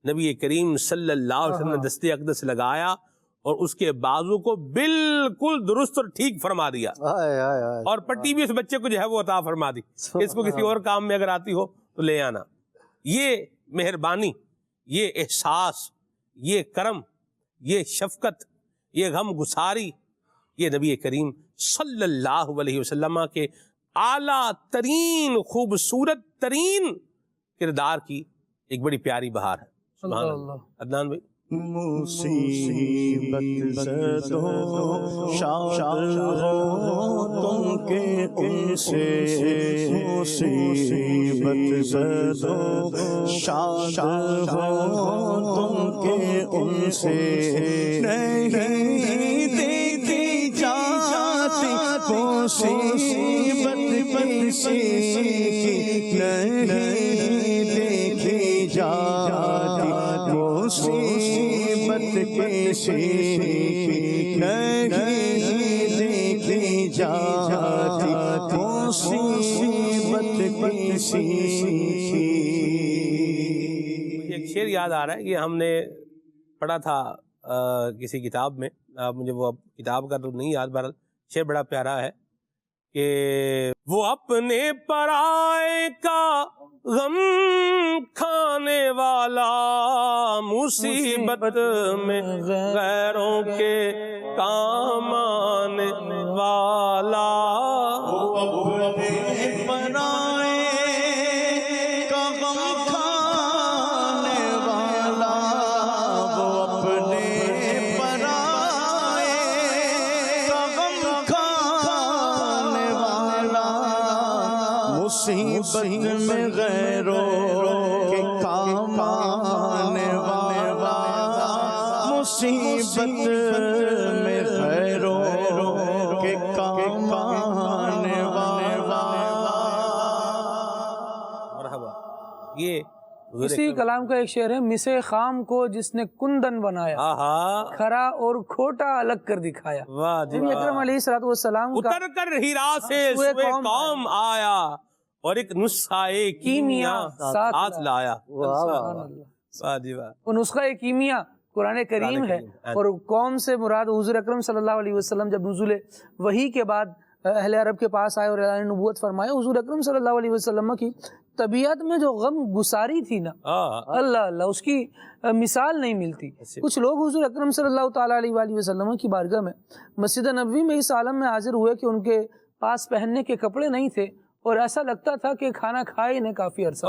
نبی کریم صلی اللہ علیہ وسلم نے دست اقدس لگایا اور اس کے بازو کو بالکل درست اور ٹھیک فرما دیا, اور پٹی بھی اس بچے کو جو ہے وہ عطا فرما دی. اس کو کسی اور کام میں اگر آتی ہو تو لے آنا. یہ مہربانی, یہ احساس, یہ کرم, یہ شفقت, یہ غم گساری, یہ نبی کریم صلی اللہ علیہ وسلم کے اعلیٰ ترین خوبصورت ترین کردار کی ایک بڑی پیاری بہار ہے. سبحان اللہ. عدنان بھائی. مصیبت زدوں شاد ہو تم کے ان سے, مصیبت زدوں شاد ہو تم کے ان سے, نہیں دیکھی جاتی مصیبت کسی کی, نہیں دیکھی جاتی مصیبت کسی کی, نہیں دیکھی جاتی مصیبت کسی کی. ایک شعر یاد آ رہا ہے کہ ہم نے پڑھا تھا کسی کتاب میں, مجھے وہ کتاب کا تو نہیں یاد, بہرحال شعر بڑا پیارا ہے کہ وہ اپنے پرائے کا غم کھانے والا, مصیبت میں غیروں کے کام آنے والا. وہ اپنے پرائے کا غم کھانے والا, وہ اپنے پرائے کا غم کھانے والا, مصیبت میں غیروں کے کام آنے والا, مصیبت میں غیروں کے کام آنے والا. مرحبا. یہ اسی کلام کا ایک شعر ہے, مسے خام کو جس نے کندن بنایا, کھرا اور کھوٹا الگ کر دکھایا. نبی اکرم علیہ الصلوۃ والسلام اتر کر ہیرا سے سوئے قوم آیا, اور ایک نسخہ کیمیا ساتھ لایا. وہ نسخہ کیمیا قرآن کریم ہے, اور قوم سے مراد حضور اکرم صلی اللہ علیہ وسلم جب نزول وحی کے بعد اہل عرب کے پاس آئے اور اعلان نبوت فرمایا, حضور اکرم صلی اللہ علیہ وسلم کی طبیعت میں جو غم گساری تھی نا, اللہ اللہ, اس کی مثال نہیں ملتی. کچھ لوگ حضور اکرم صلی اللہ تعالیٰ علیہ وسلم کی بارگاہ میں مسجد نبوی میں اس عالم میں حاضر ہوئے کہ ان کے پاس پہننے کے کپڑے نہیں تھے, اور ایسا لگتا تھا کہ کھانا کھائے انہیں کافی عرصہ.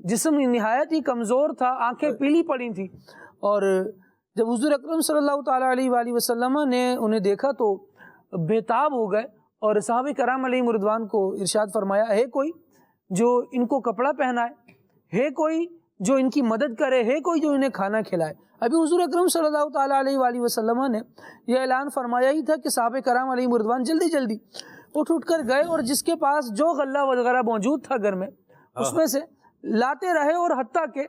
جسم نہایت ہی کمزور تھا, آنکھیں پیلی پڑی تھی. اور جب حضور اکرم صلی اللہ تعالیٰ علیہ وسلم نے انہیں دیکھا تو بےتاب ہو گئے, اور صحابہ کرام علیہم رضوان کو ارشاد فرمایا, ہے کوئی جو ان کو کپڑا پہنائے, ہے کوئی جو ان کی مدد کرے, ہے کوئی جو انہیں کھانا کھلائے. ابھی حضور اکرم صلی اللہ تعالیٰ علیہ وسلم نے یہ اعلان فرمایا ہی تھا کہ صحابہ کرام علیہم رضوان جلدی جلدی اٹھ کر گئے, اور جس کے پاس جو غلہ وغیرہ موجود تھا گھر میں اس میں سے لاتے رہے, اور حتیٰ کہ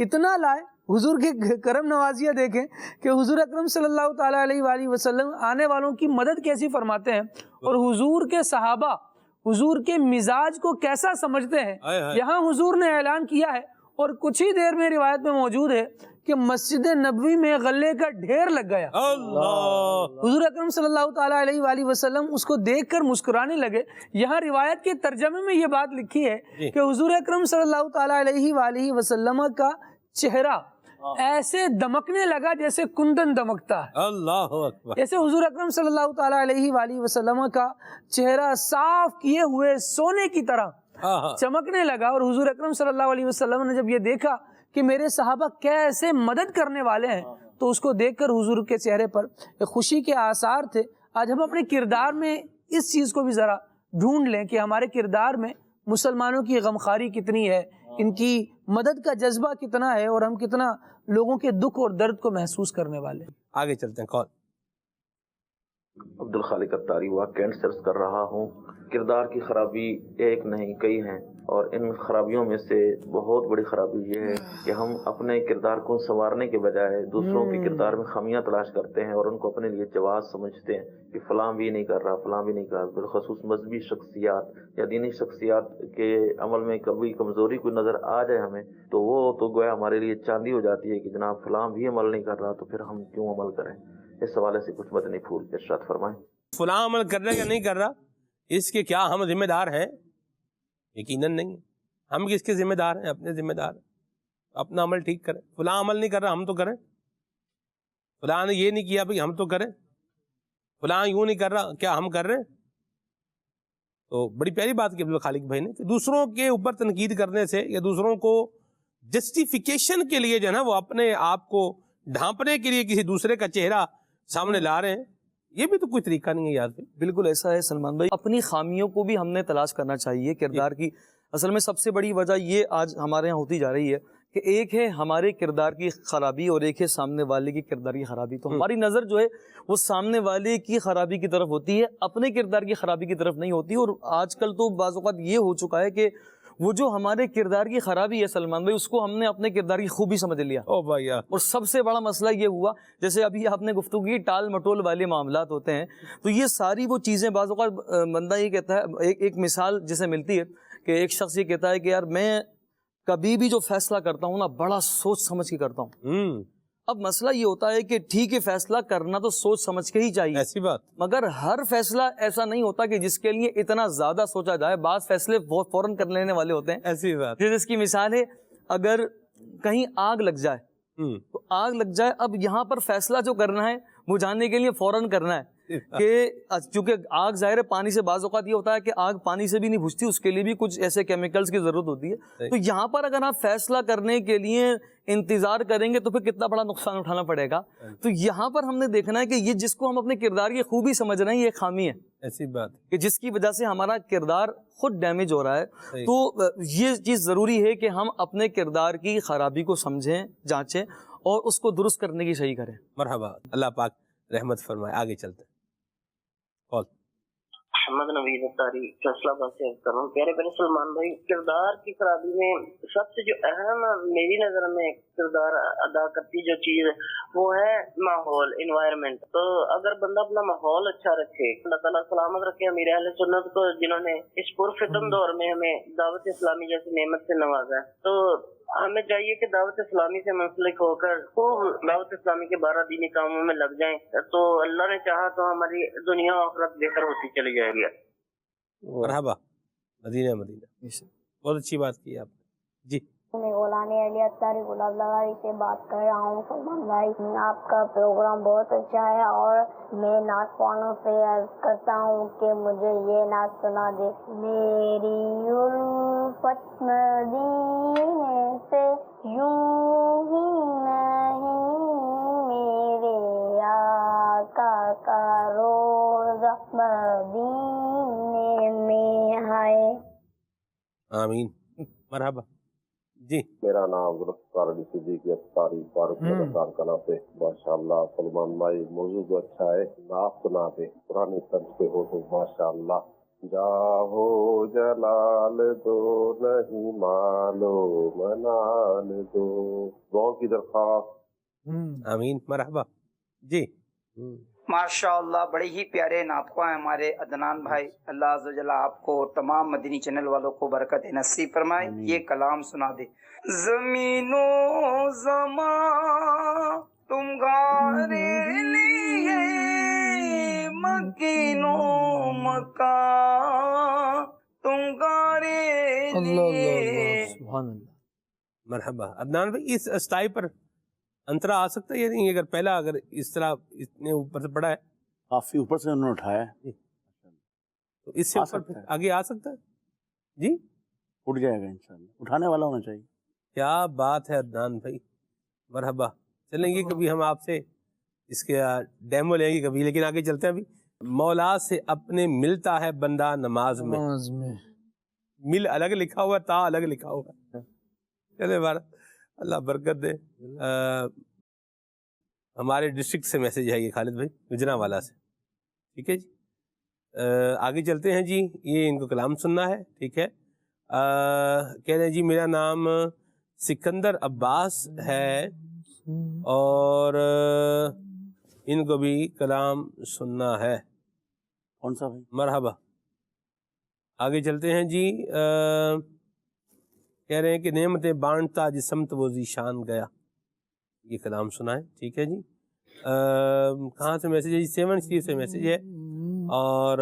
اتنا لائے, حضور کے کرم نوازیاں دیکھیں کہ حضور اکرم صلی اللہ تعالیٰ علیہ وسلم آنے والوں کی مدد کیسی فرماتے ہیں, اور حضور کے صحابہ حضور کے مزاج کو کیسا سمجھتے ہیں. یہاں حضور نے اعلان کیا ہے, اور کچھ ہی دیر میں روایت میں موجود ہے کہ مسجد نبوی میں غلے کا ڈھیر لگ گیا. حضور اکرم صلی اللہ تعالیٰ علیہ وسلم اس کو دیکھ کر مسکرانے لگے. یہاں روایت کے ترجمے میں یہ بات لکھی ہے کہ حضور اکرم صلی اللہ تعالیٰ علیہ وسلم کا چہرہ ایسے دمکنے لگا جیسے کندن دمکتا ہے. اللہ اکبر. ایسے حضور اکرم صلی اللہ تعالیٰ علیہ وسلم کا چہرہ صاف کیے ہوئے سونے کی طرح چمکنے لگا. اور حضور اکرم صلی اللہ علیہ وسلم نے جب یہ دیکھا کہ میرے صحابہ کیسے مدد کرنے والے ہیں، تو اس کو دیکھ کر حضور کے چہرے پر ایک خوشی کے آثار تھے۔ آج ہم اپنے کردار میں اس چیز کو بھی ذرا ڈھونڈ لیں کہ ہمارے کردار میں مسلمانوں کی غمخواری کتنی ہے، ان کی مدد کا جذبہ کتنا ہے، اور ہم کتنا لوگوں کے دکھ اور درد کو محسوس کرنے والے ہیں۔ آگے چلتے ہیں۔ کال عبد الخالق اتاری ہوا کینٹ سے عرض کر رہا ہوں، کردار کی خرابی ایک نہیں کئی ہیں، اور ان خرابیوں میں سے بہت بڑی خرابی یہ ہے کہ ہم اپنے کردار کو سنوارنے کے بجائے دوسروں کے کردار میں خامیاں تلاش کرتے ہیں اور ان کو اپنے لیے جواز سمجھتے ہیں کہ فلاں بھی نہیں کر رہا، فلاں بھی نہیں کر رہا۔ بالخصوص مذہبی شخصیات یا دینی شخصیات کے عمل میں کبھی کمزوری کوئی نظر آ جائے ہمیں تو وہ تو گویا ہمارے لیے چاندی ہو جاتی ہے کہ جناب فلاں بھی عمل نہیں کر رہا تو پھر ہم کیوں عمل کریں۔ اس حوالے سے کچھ مدنی پھول ارشاد فرمائیں۔ فلاں عمل کر رہا ہے یا نہیں کر رہا، اس کے کیا ہم ذمہ دار ہیں؟ یقیناً نہیں۔ ہم کس کے ذمہ دار ہیں؟ اپنے ذمہ دار ہیں۔ اپنا عمل ٹھیک کریں۔ فلاں عمل نہیں کر رہا، ہم تو کریں۔ فلاں نے یہ نہیں کیا بھائی، ہم تو کریں۔ فلاں یوں نہیں کر رہا، کیا ہم کر رہے ہیں؟ تو بڑی پیاری بات کی عبد الخالق بھائی نے کہ دوسروں کے اوپر تنقید کرنے سے یا دوسروں کو جسٹیفیکیشن کے لیے جو ہے نا وہ اپنے آپ کو ڈھانپنے کے لیے کسی دوسرے کا چہرہ سامنے لا رہے ہیں، یہ بھی تو کوئی طریقہ نہیں ہے یار۔ بالکل ایسا ہے سلمان بھائی، اپنی خامیوں کو بھی ہم نے تلاش کرنا چاہیے کردار کی۔ اصل میں سب سے بڑی وجہ یہ آج ہمارے یہاں ہوتی جا رہی ہے کہ ایک ہے ہمارے کردار کی خرابی اور ایک ہے سامنے والے کی کردار کی خرابی۔ تو ہماری نظر جو ہے وہ سامنے والے کی خرابی کی طرف ہوتی ہے، اپنے کردار کی خرابی کی طرف نہیں ہوتی۔ اور آج کل تو بعض اوقات یہ ہو چکا ہے کہ وہ جو ہمارے کردار کی خرابی ہے سلمان بھائی، اس کو ہم نے اپنے کردار کی خوبی سمجھ لیا۔ اور سب سے بڑا مسئلہ یہ ہوا، جیسے ابھی آپ نے گفتگو کی ٹال مٹول والے معاملات ہوتے ہیں، تو یہ ساری وہ چیزیں بعض اوقات بندہ یہ کہتا ہے، ایک مثال جسے ملتی ہے کہ ایک شخص یہ کہتا ہے کہ یار میں کبھی بھی جو فیصلہ کرتا ہوں نا بڑا سوچ سمجھ کے کرتا ہوں۔ اب مسئلہ یہ ہوتا ہے کہ ٹھیک ہے فیصلہ کرنا تو سوچ سمجھ کے ہی چاہیے، ایسی بات، مگر ہر فیصلہ ایسا نہیں ہوتا کہ جس کے لیے اتنا زیادہ سوچا جائے۔ بعض فیصلے فوراً کر لینے والے ہوتے ہیں، ایسی بات۔ جس کی مثال ہے اگر کہیں آگ لگ جائے تو آگ لگ جائے، اب یہاں پر فیصلہ جو کرنا ہے بجھانے کے لیے فوراً کرنا ہے کہ چونکہ آگ ظاہر ہے پانی سے، بعض اوقات یہ ہوتا ہے کہ آگ پانی سے بھی نہیں بجھتی، اس کے لیے بھی کچھ ایسے کیمیکلز کی ضرورت ہوتی ہے۔ تو یہاں پر اگر آپ فیصلہ کرنے کے لیے انتظار کریں گے تو پھر کتنا بڑا نقصان اٹھانا پڑے گا۔ تو یہاں پر ہم نے دیکھنا ہے کہ یہ جس کو ہم اپنے کردار کی خوبی سمجھ رہے ہیں یہ خامی ہے، ایسی بات کہ جس کی وجہ سے ہمارا کردار خود ڈیمیج ہو رہا ہے۔ تو یہ چیز ضروری ہے کہ ہم اپنے کردار کی خرابی کو سمجھیں، جانچیں اور اس کو درست کرنے کی صحیح کریں۔ مرحبا، اللہ پاک رحمت فرمائے۔ آگے چلتے ہیں۔ محمد نوید اتاری فیصلہ بات سے کر رہا ہوں۔ پیارے پیارے سلمان بھائی، کردار کی خرابی میں سب سے جو اہم میری نظر میں کردار ادا کرتی جو چیز وہ ہے ماحول، انوائرمنٹ۔ تو اگر بندہ اپنا ماحول اچھا رکھے، اللہ تعالیٰ سلامت رکھے امیر اہل سنت کو جنہوں نے اس پرفتن دور میں ہمیں دعوت اسلامی جیسی نعمت سے نوازا ہے، تو ہمیں چاہیے کہ دعوت اسلامی سے منسلک ہو کر خوب دعوت اسلامی کے 12 دینی کاموں میں لگ جائیں، تو اللہ نے چاہا تو ہماری دنیا و آخرت بہتر ہوتی چلی جائے گی۔ مرحبا، مدینہ بہت اچھی بات کی آپ نے جی۔ میں غلامی علی اتاری گلاب لگاری سے بات کر رہا ہوں۔ سلمان بھائی، آپ کا پروگرام بہت اچھا ہے اور میں نعت خوانوں سے عرض کرتا ہوں کہ مجھے یہ نعت سنا دے۔ میری الفت مدینے سے یوں ہی نہیں، میرے آقا کا روزہ مدینے میں ہے۔ آمین، مرحبا جی۔ میرا نام ذوالفقار علی صدیقی اتاری فاروق خان کا نام ہے۔ ماشاءاللہ سلمان بھائی، موضوع جو اچھا ہے، نعت سنا دے پرانے طرز پہ ہو تو ماشاءاللہ۔ جاہو جلال دو نہیں مالو منال دو، دعاؤں کی درخواست۔ آمین، مرحبا جی۔ ماشاءاللہ بڑے ہی پیارے نعت خواں ہیں ہمارے عدنان بھائی، اللہ عز و جل آپ کو اور تمام مدنی چینل والوں کو برکت نصیب فرمائے۔ یہ کلام سنا دے۔ زمین و زمان تمہارے لیے، مکین و مکان تمہارے لیے۔ سبحان اللہ، مرحبا عدنان بھائی، اس اسٹائی پر انترا آ سکتا ہے یا نہیں؟ اگر پہلا اگر اس طرح اتنے اوپر سے پڑا ہے، کافی اوپر سے انہوں نے اٹھایا ہے، تو اس سے اوپر آگے آ سکتا ہے جی؟ اٹھ جائے گا انشاءاللہ، اٹھانے والا ہونا چاہیے۔ کیا بات ہے عدنان بھائی، مرحبا. چلیں گے کبھی ہم آپ سے اس کے ڈیمو لیں گے کبھی، لیکن آگے چلتے ہیں. ابھی مولا سے اپنے ملتا ہے بندہ نماز میں. مل الگ لکھا ہوا ہے، تا الگ لکھا ہوا ہے. چلے بارہ اللہ برکت دے. ہمارے ڈسٹرکٹ سے میسیج ہے یہ خالد بھائی گجرانوالہ سے. ٹھیک ہے جی، آگے چلتے ہیں جی. یہ ان کو کلام سننا ہے. ٹھیک ہے. کہہ رہے ہیں جی میرا نام سکندر عباس ہے اور ان کو بھی کلام سننا ہے. کون سا بھائی؟ مرحبا. آگے چلتے ہیں جی. کہہ رہے ہیں کہ نعمتیں بانٹتا جسمت وہ ذیشان گیا. یہ کلام سنا ہے. ٹھیک ہے جی. کہاں سے میسیج ہے جی؟ 7 شریف سے میسیج ہے. اور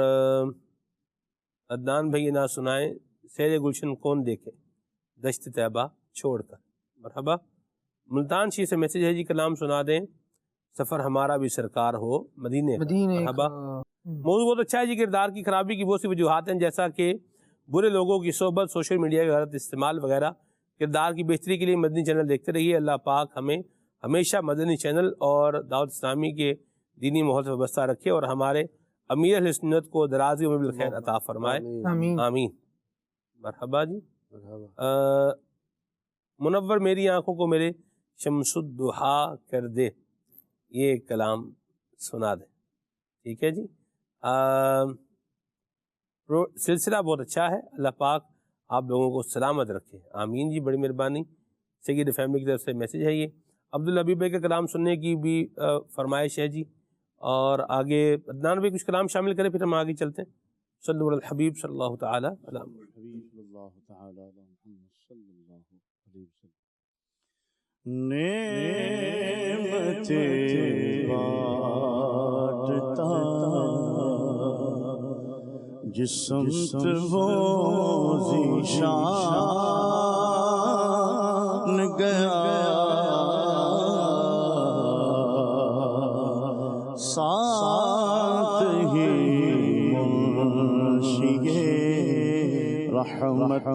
عدنان بھائی نہ سنائیں سیر گلشن کون دیکھے دشت طیبہ چھوڑ کر. مرحبا. ملتان شریف سے میسیج ہے جی کلام سنا دیں سفر ہمارا بھی سرکار ہو مدینے. مرحبا. موضوع بہت اچھا ہے جی. کردار کی خرابی کی بہت سی وجوہات ہیں، جیسا کہ برے لوگوں کی صحبت، سوشل میڈیا کا غلط استعمال وغیرہ. کردار کی بہتری کے لیے مدنی چینل دیکھتے رہیے. اللہ پاک ہمیں ہمیشہ مدنی چینل اور دعوت اسلامی کے دینی ماحول سے وابستہ رکھے اور ہمارے امیر اہل سنت کو درازی عمر بالخیر عطا فرمائے. آمین. مرحبا جی. منور میری آنکھوں کو میرے شمس الضحیٰ کر دے. یہ کلام سنا دے. ٹھیک ہے جی. سلسلہ بہت اچھا ہے. اللہ پاک آپ لوگوں کو سلامت رکھے. آمین جی. بڑی مہربانی. سید فیملی کی طرف سے میسیج ہے یہ. عبدالحبیب بھائی کا کلام سننے کی بھی فرمائش ہے جی. اور آگے عدنان بھائی کچھ کلام شامل کریں پھر ہم آگے چلتے ہیں. صلی اللہ الحبیب صلی اللہ تعالیٰ علیہ جسمت وہ ذیشان گیا ساتھ ہی منشی رحمت کا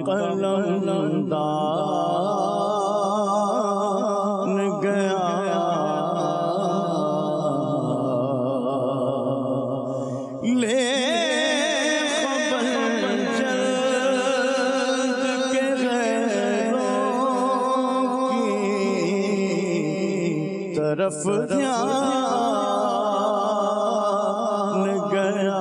قلم دان گیا لے طرف دھیان گیا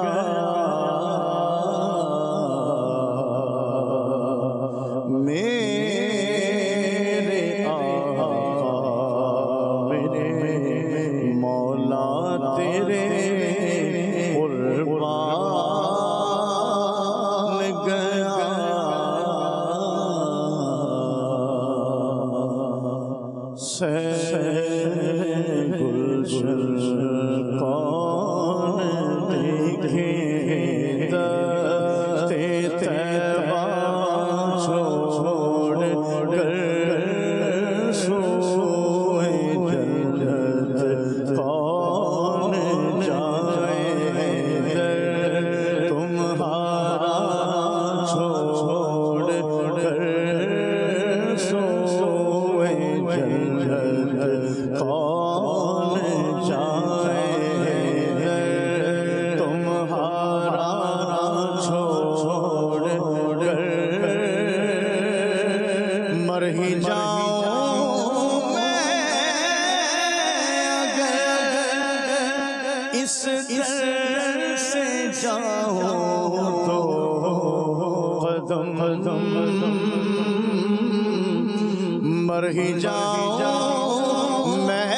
میرے آقا میرے مولا تیرے قربان گیا کون دیکھے دشت طیبہ چھوڑ کر سوئے جنت کون جائے تمہارا چھوڑ کر سوئے جنت کون جائے تمہارا چھوڑ کر مر ہی جاؤں میں اگر اس در سے جاؤں تو قدم قدم مر ہی جاؤں میں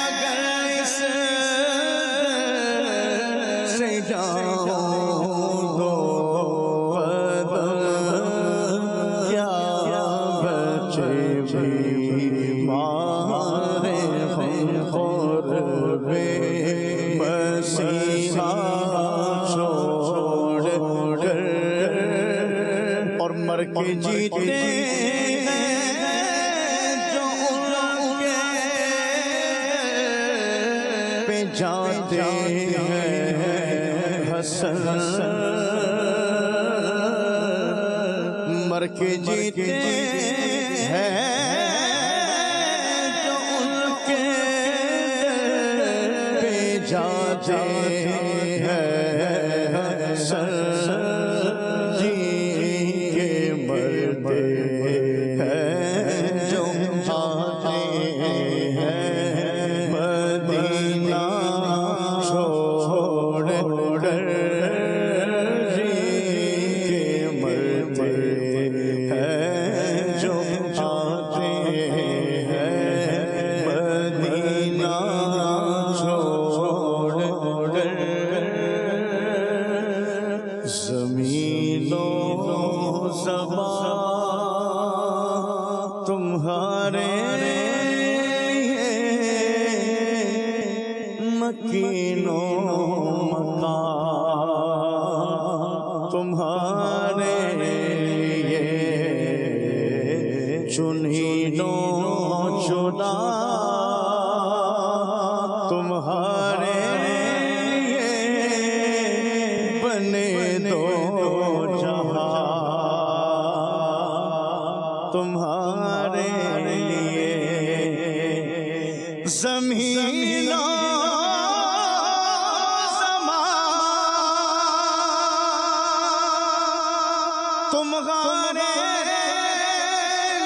اگر اس سے جاؤں تو قدم کیا بچے بھی مارے ہم قرب مسیحا چھوڑ کر اور مر کے جیتے جاتے ہیں حسن مر کے جیتے ہیں جو ان کے پہ جاتے ہیں سر جی کے مرتے ہیں جو آتے ہیں مدینہ چھوڑ کر جی کے مرتے ہیں جو آتے ہیں مدینہ چھوڑ کر زمین و زمان تمہارے لیے مکین و مکان تمہارے لیے چنین و چنا تمہارے لیے بنے دو جہاں تمہارے لیے زمین و زمان تمہارے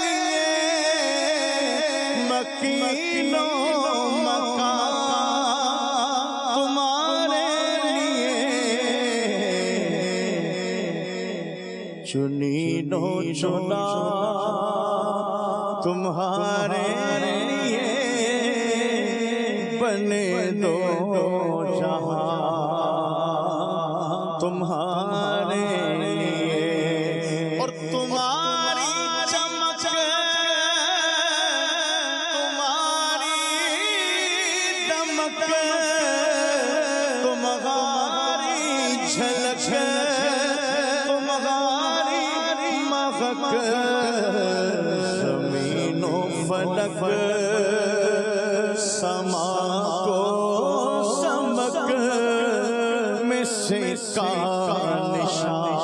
لیے مکین و مکان تمہارے لیے چنین و چنا تمہارے لیے بنے دو جہاں تمہارے لیے اور تمہاری چمک تمہاری دمک تمہاری جھلک تمہاری مہک زمین و فلک سما کو سمک میں سے کا نشان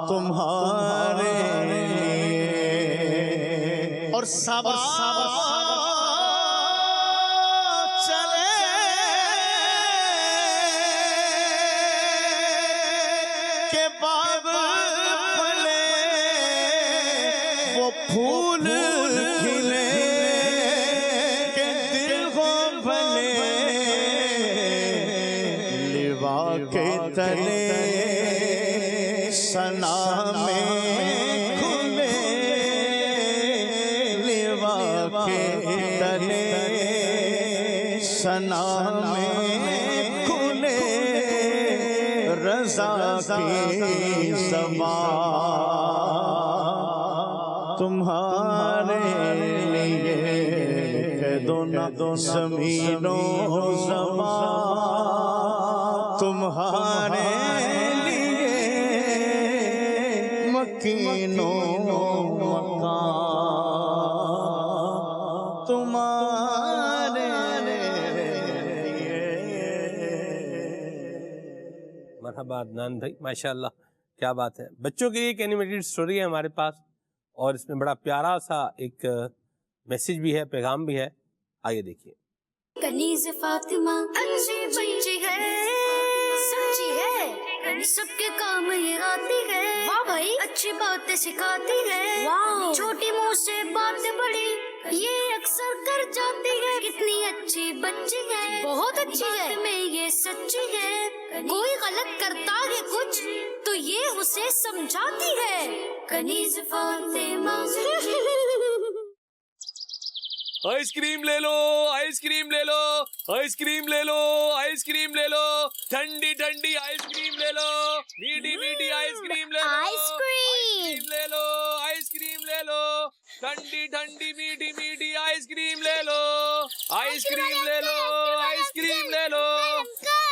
تمہارے لیے اور سب چلے کہ باغ پھلے وہ پھول کھلے کہ دل ہو بھلے لوا کے تلے سنا میں کھلے لوا کے تلے سنا میں کھلے رضا کی زبان تمہارے لیے کہہ دو نہ زمین و زمان تمہارے لیے مکین و مکان تمہارے لیے مرحبا عدنان بھائی، ماشاءاللہ کیا بات ہے. بچوں کے لیے ایک اینیمیٹڈ سٹوری ہے ہمارے پاس اور اس میں بڑا پیارا سا ایک میسج بھی ہے، پیغام بھی ہے. آئیے دیکھیے. کنیز فاطمہ اچھی بچی ہے، سچی ہے، سب کے کام یہ آتی ہے. واہ بھائی، اچھی باتیں سکھاتی ہے. چھوٹی منہ سے باتیں بڑی یہ اکثر کر جاتی ہے. کتنی اچھی بچی ہے، بہت اچھی ہے، میں یہ سچی ہے. کوئی غلط کرتا ہے کچھ تو یہ اسے سمجھاتی ہے. کنیز فاطمہ. آئس کریم لے لو، آئس کریم لے لو، آئس کریم لے لو، آئس کریم لے لو، ٹھنڈی ٹھنڈی آئس کریم لے لو، میٹھی میٹھی آئس کریم لے لو، آئس کریم لے لو، آئس کریم لے لو، ٹھنڈی ٹھنڈی میٹھی میٹھی آئس کریم لے لو، آئس کریم لے لو، آئس کریم لے لو.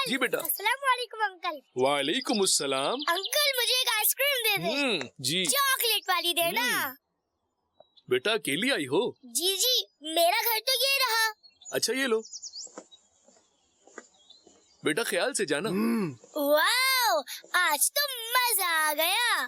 جی بیٹا. السلام علیکم انکل. وعلیکم السلام. انکل مجھے ایک آئس کریم دے دے. جی. چاکلیٹ والی دینا. بیٹا اکیلی آئی ہو؟ جی جی، میرا گھر تو یہ رہا. اچھا یہ لو بیٹا، خیال سے جانا. واو، آج تو مزہ آ گیا.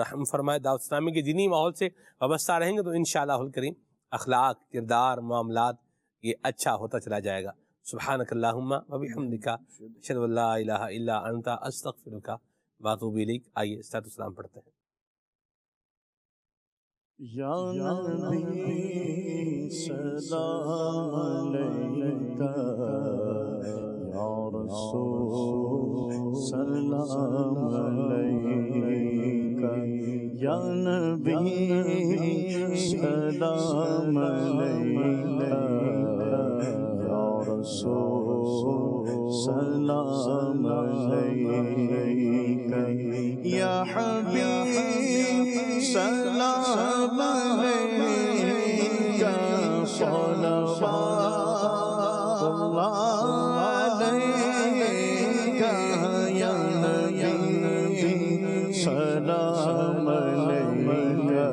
رحم فرمائے دعوت اسلامی کے دینی ماحول سے وابستہ رہیں گے تو انشاءاللہ الکریم اخلاق، کردار، معاملات یہ اچھا ہوتا چلا جائے گا. سبحانک اللہم و بحمدک اشہد ان لا الہ الا انت استغفرک و اتوب الیک. آئیے صلاۃ والسلام پڑھتے ہیں. یا نبی سلام علیکہ، یا رسول سلام علیکہ، یا نبی سلام علیکہ، یا رسول سلام علیکہ، یا حبیب سلام علیکہ، صلوات اللہ علیکہ، یا نبی سلام علیکہ،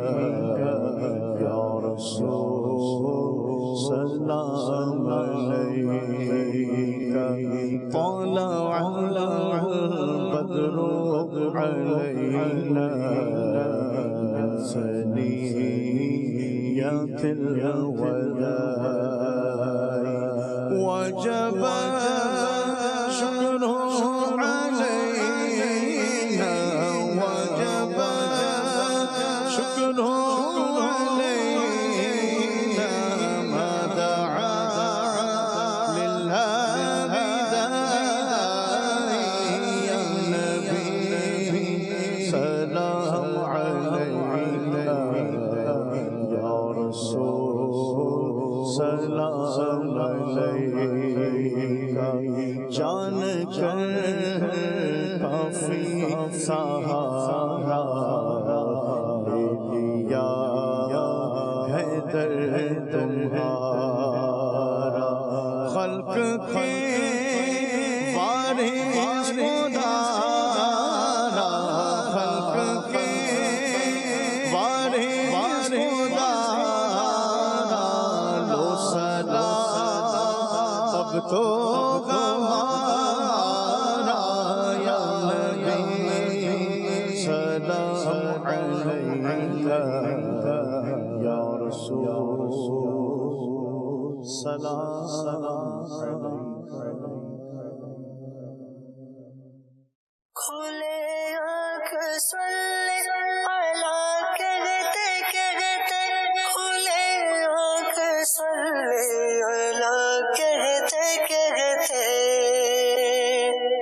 یا رسول سلام علیکہ، طلع البدر علینا ثنية الوداع، وجب شكره علينا، وجب شكره علينا، ما دعا لله بداعي، يا نبي سلام عليك، يا رسول سلام عليك، جان کر کافی سہارا لے لیا ہے در تمہارا، خلق کے وارث خدارا، خلق کے وارث خدارا، لو صدا اب تو گوارا، یا نبی سلام علیکہ،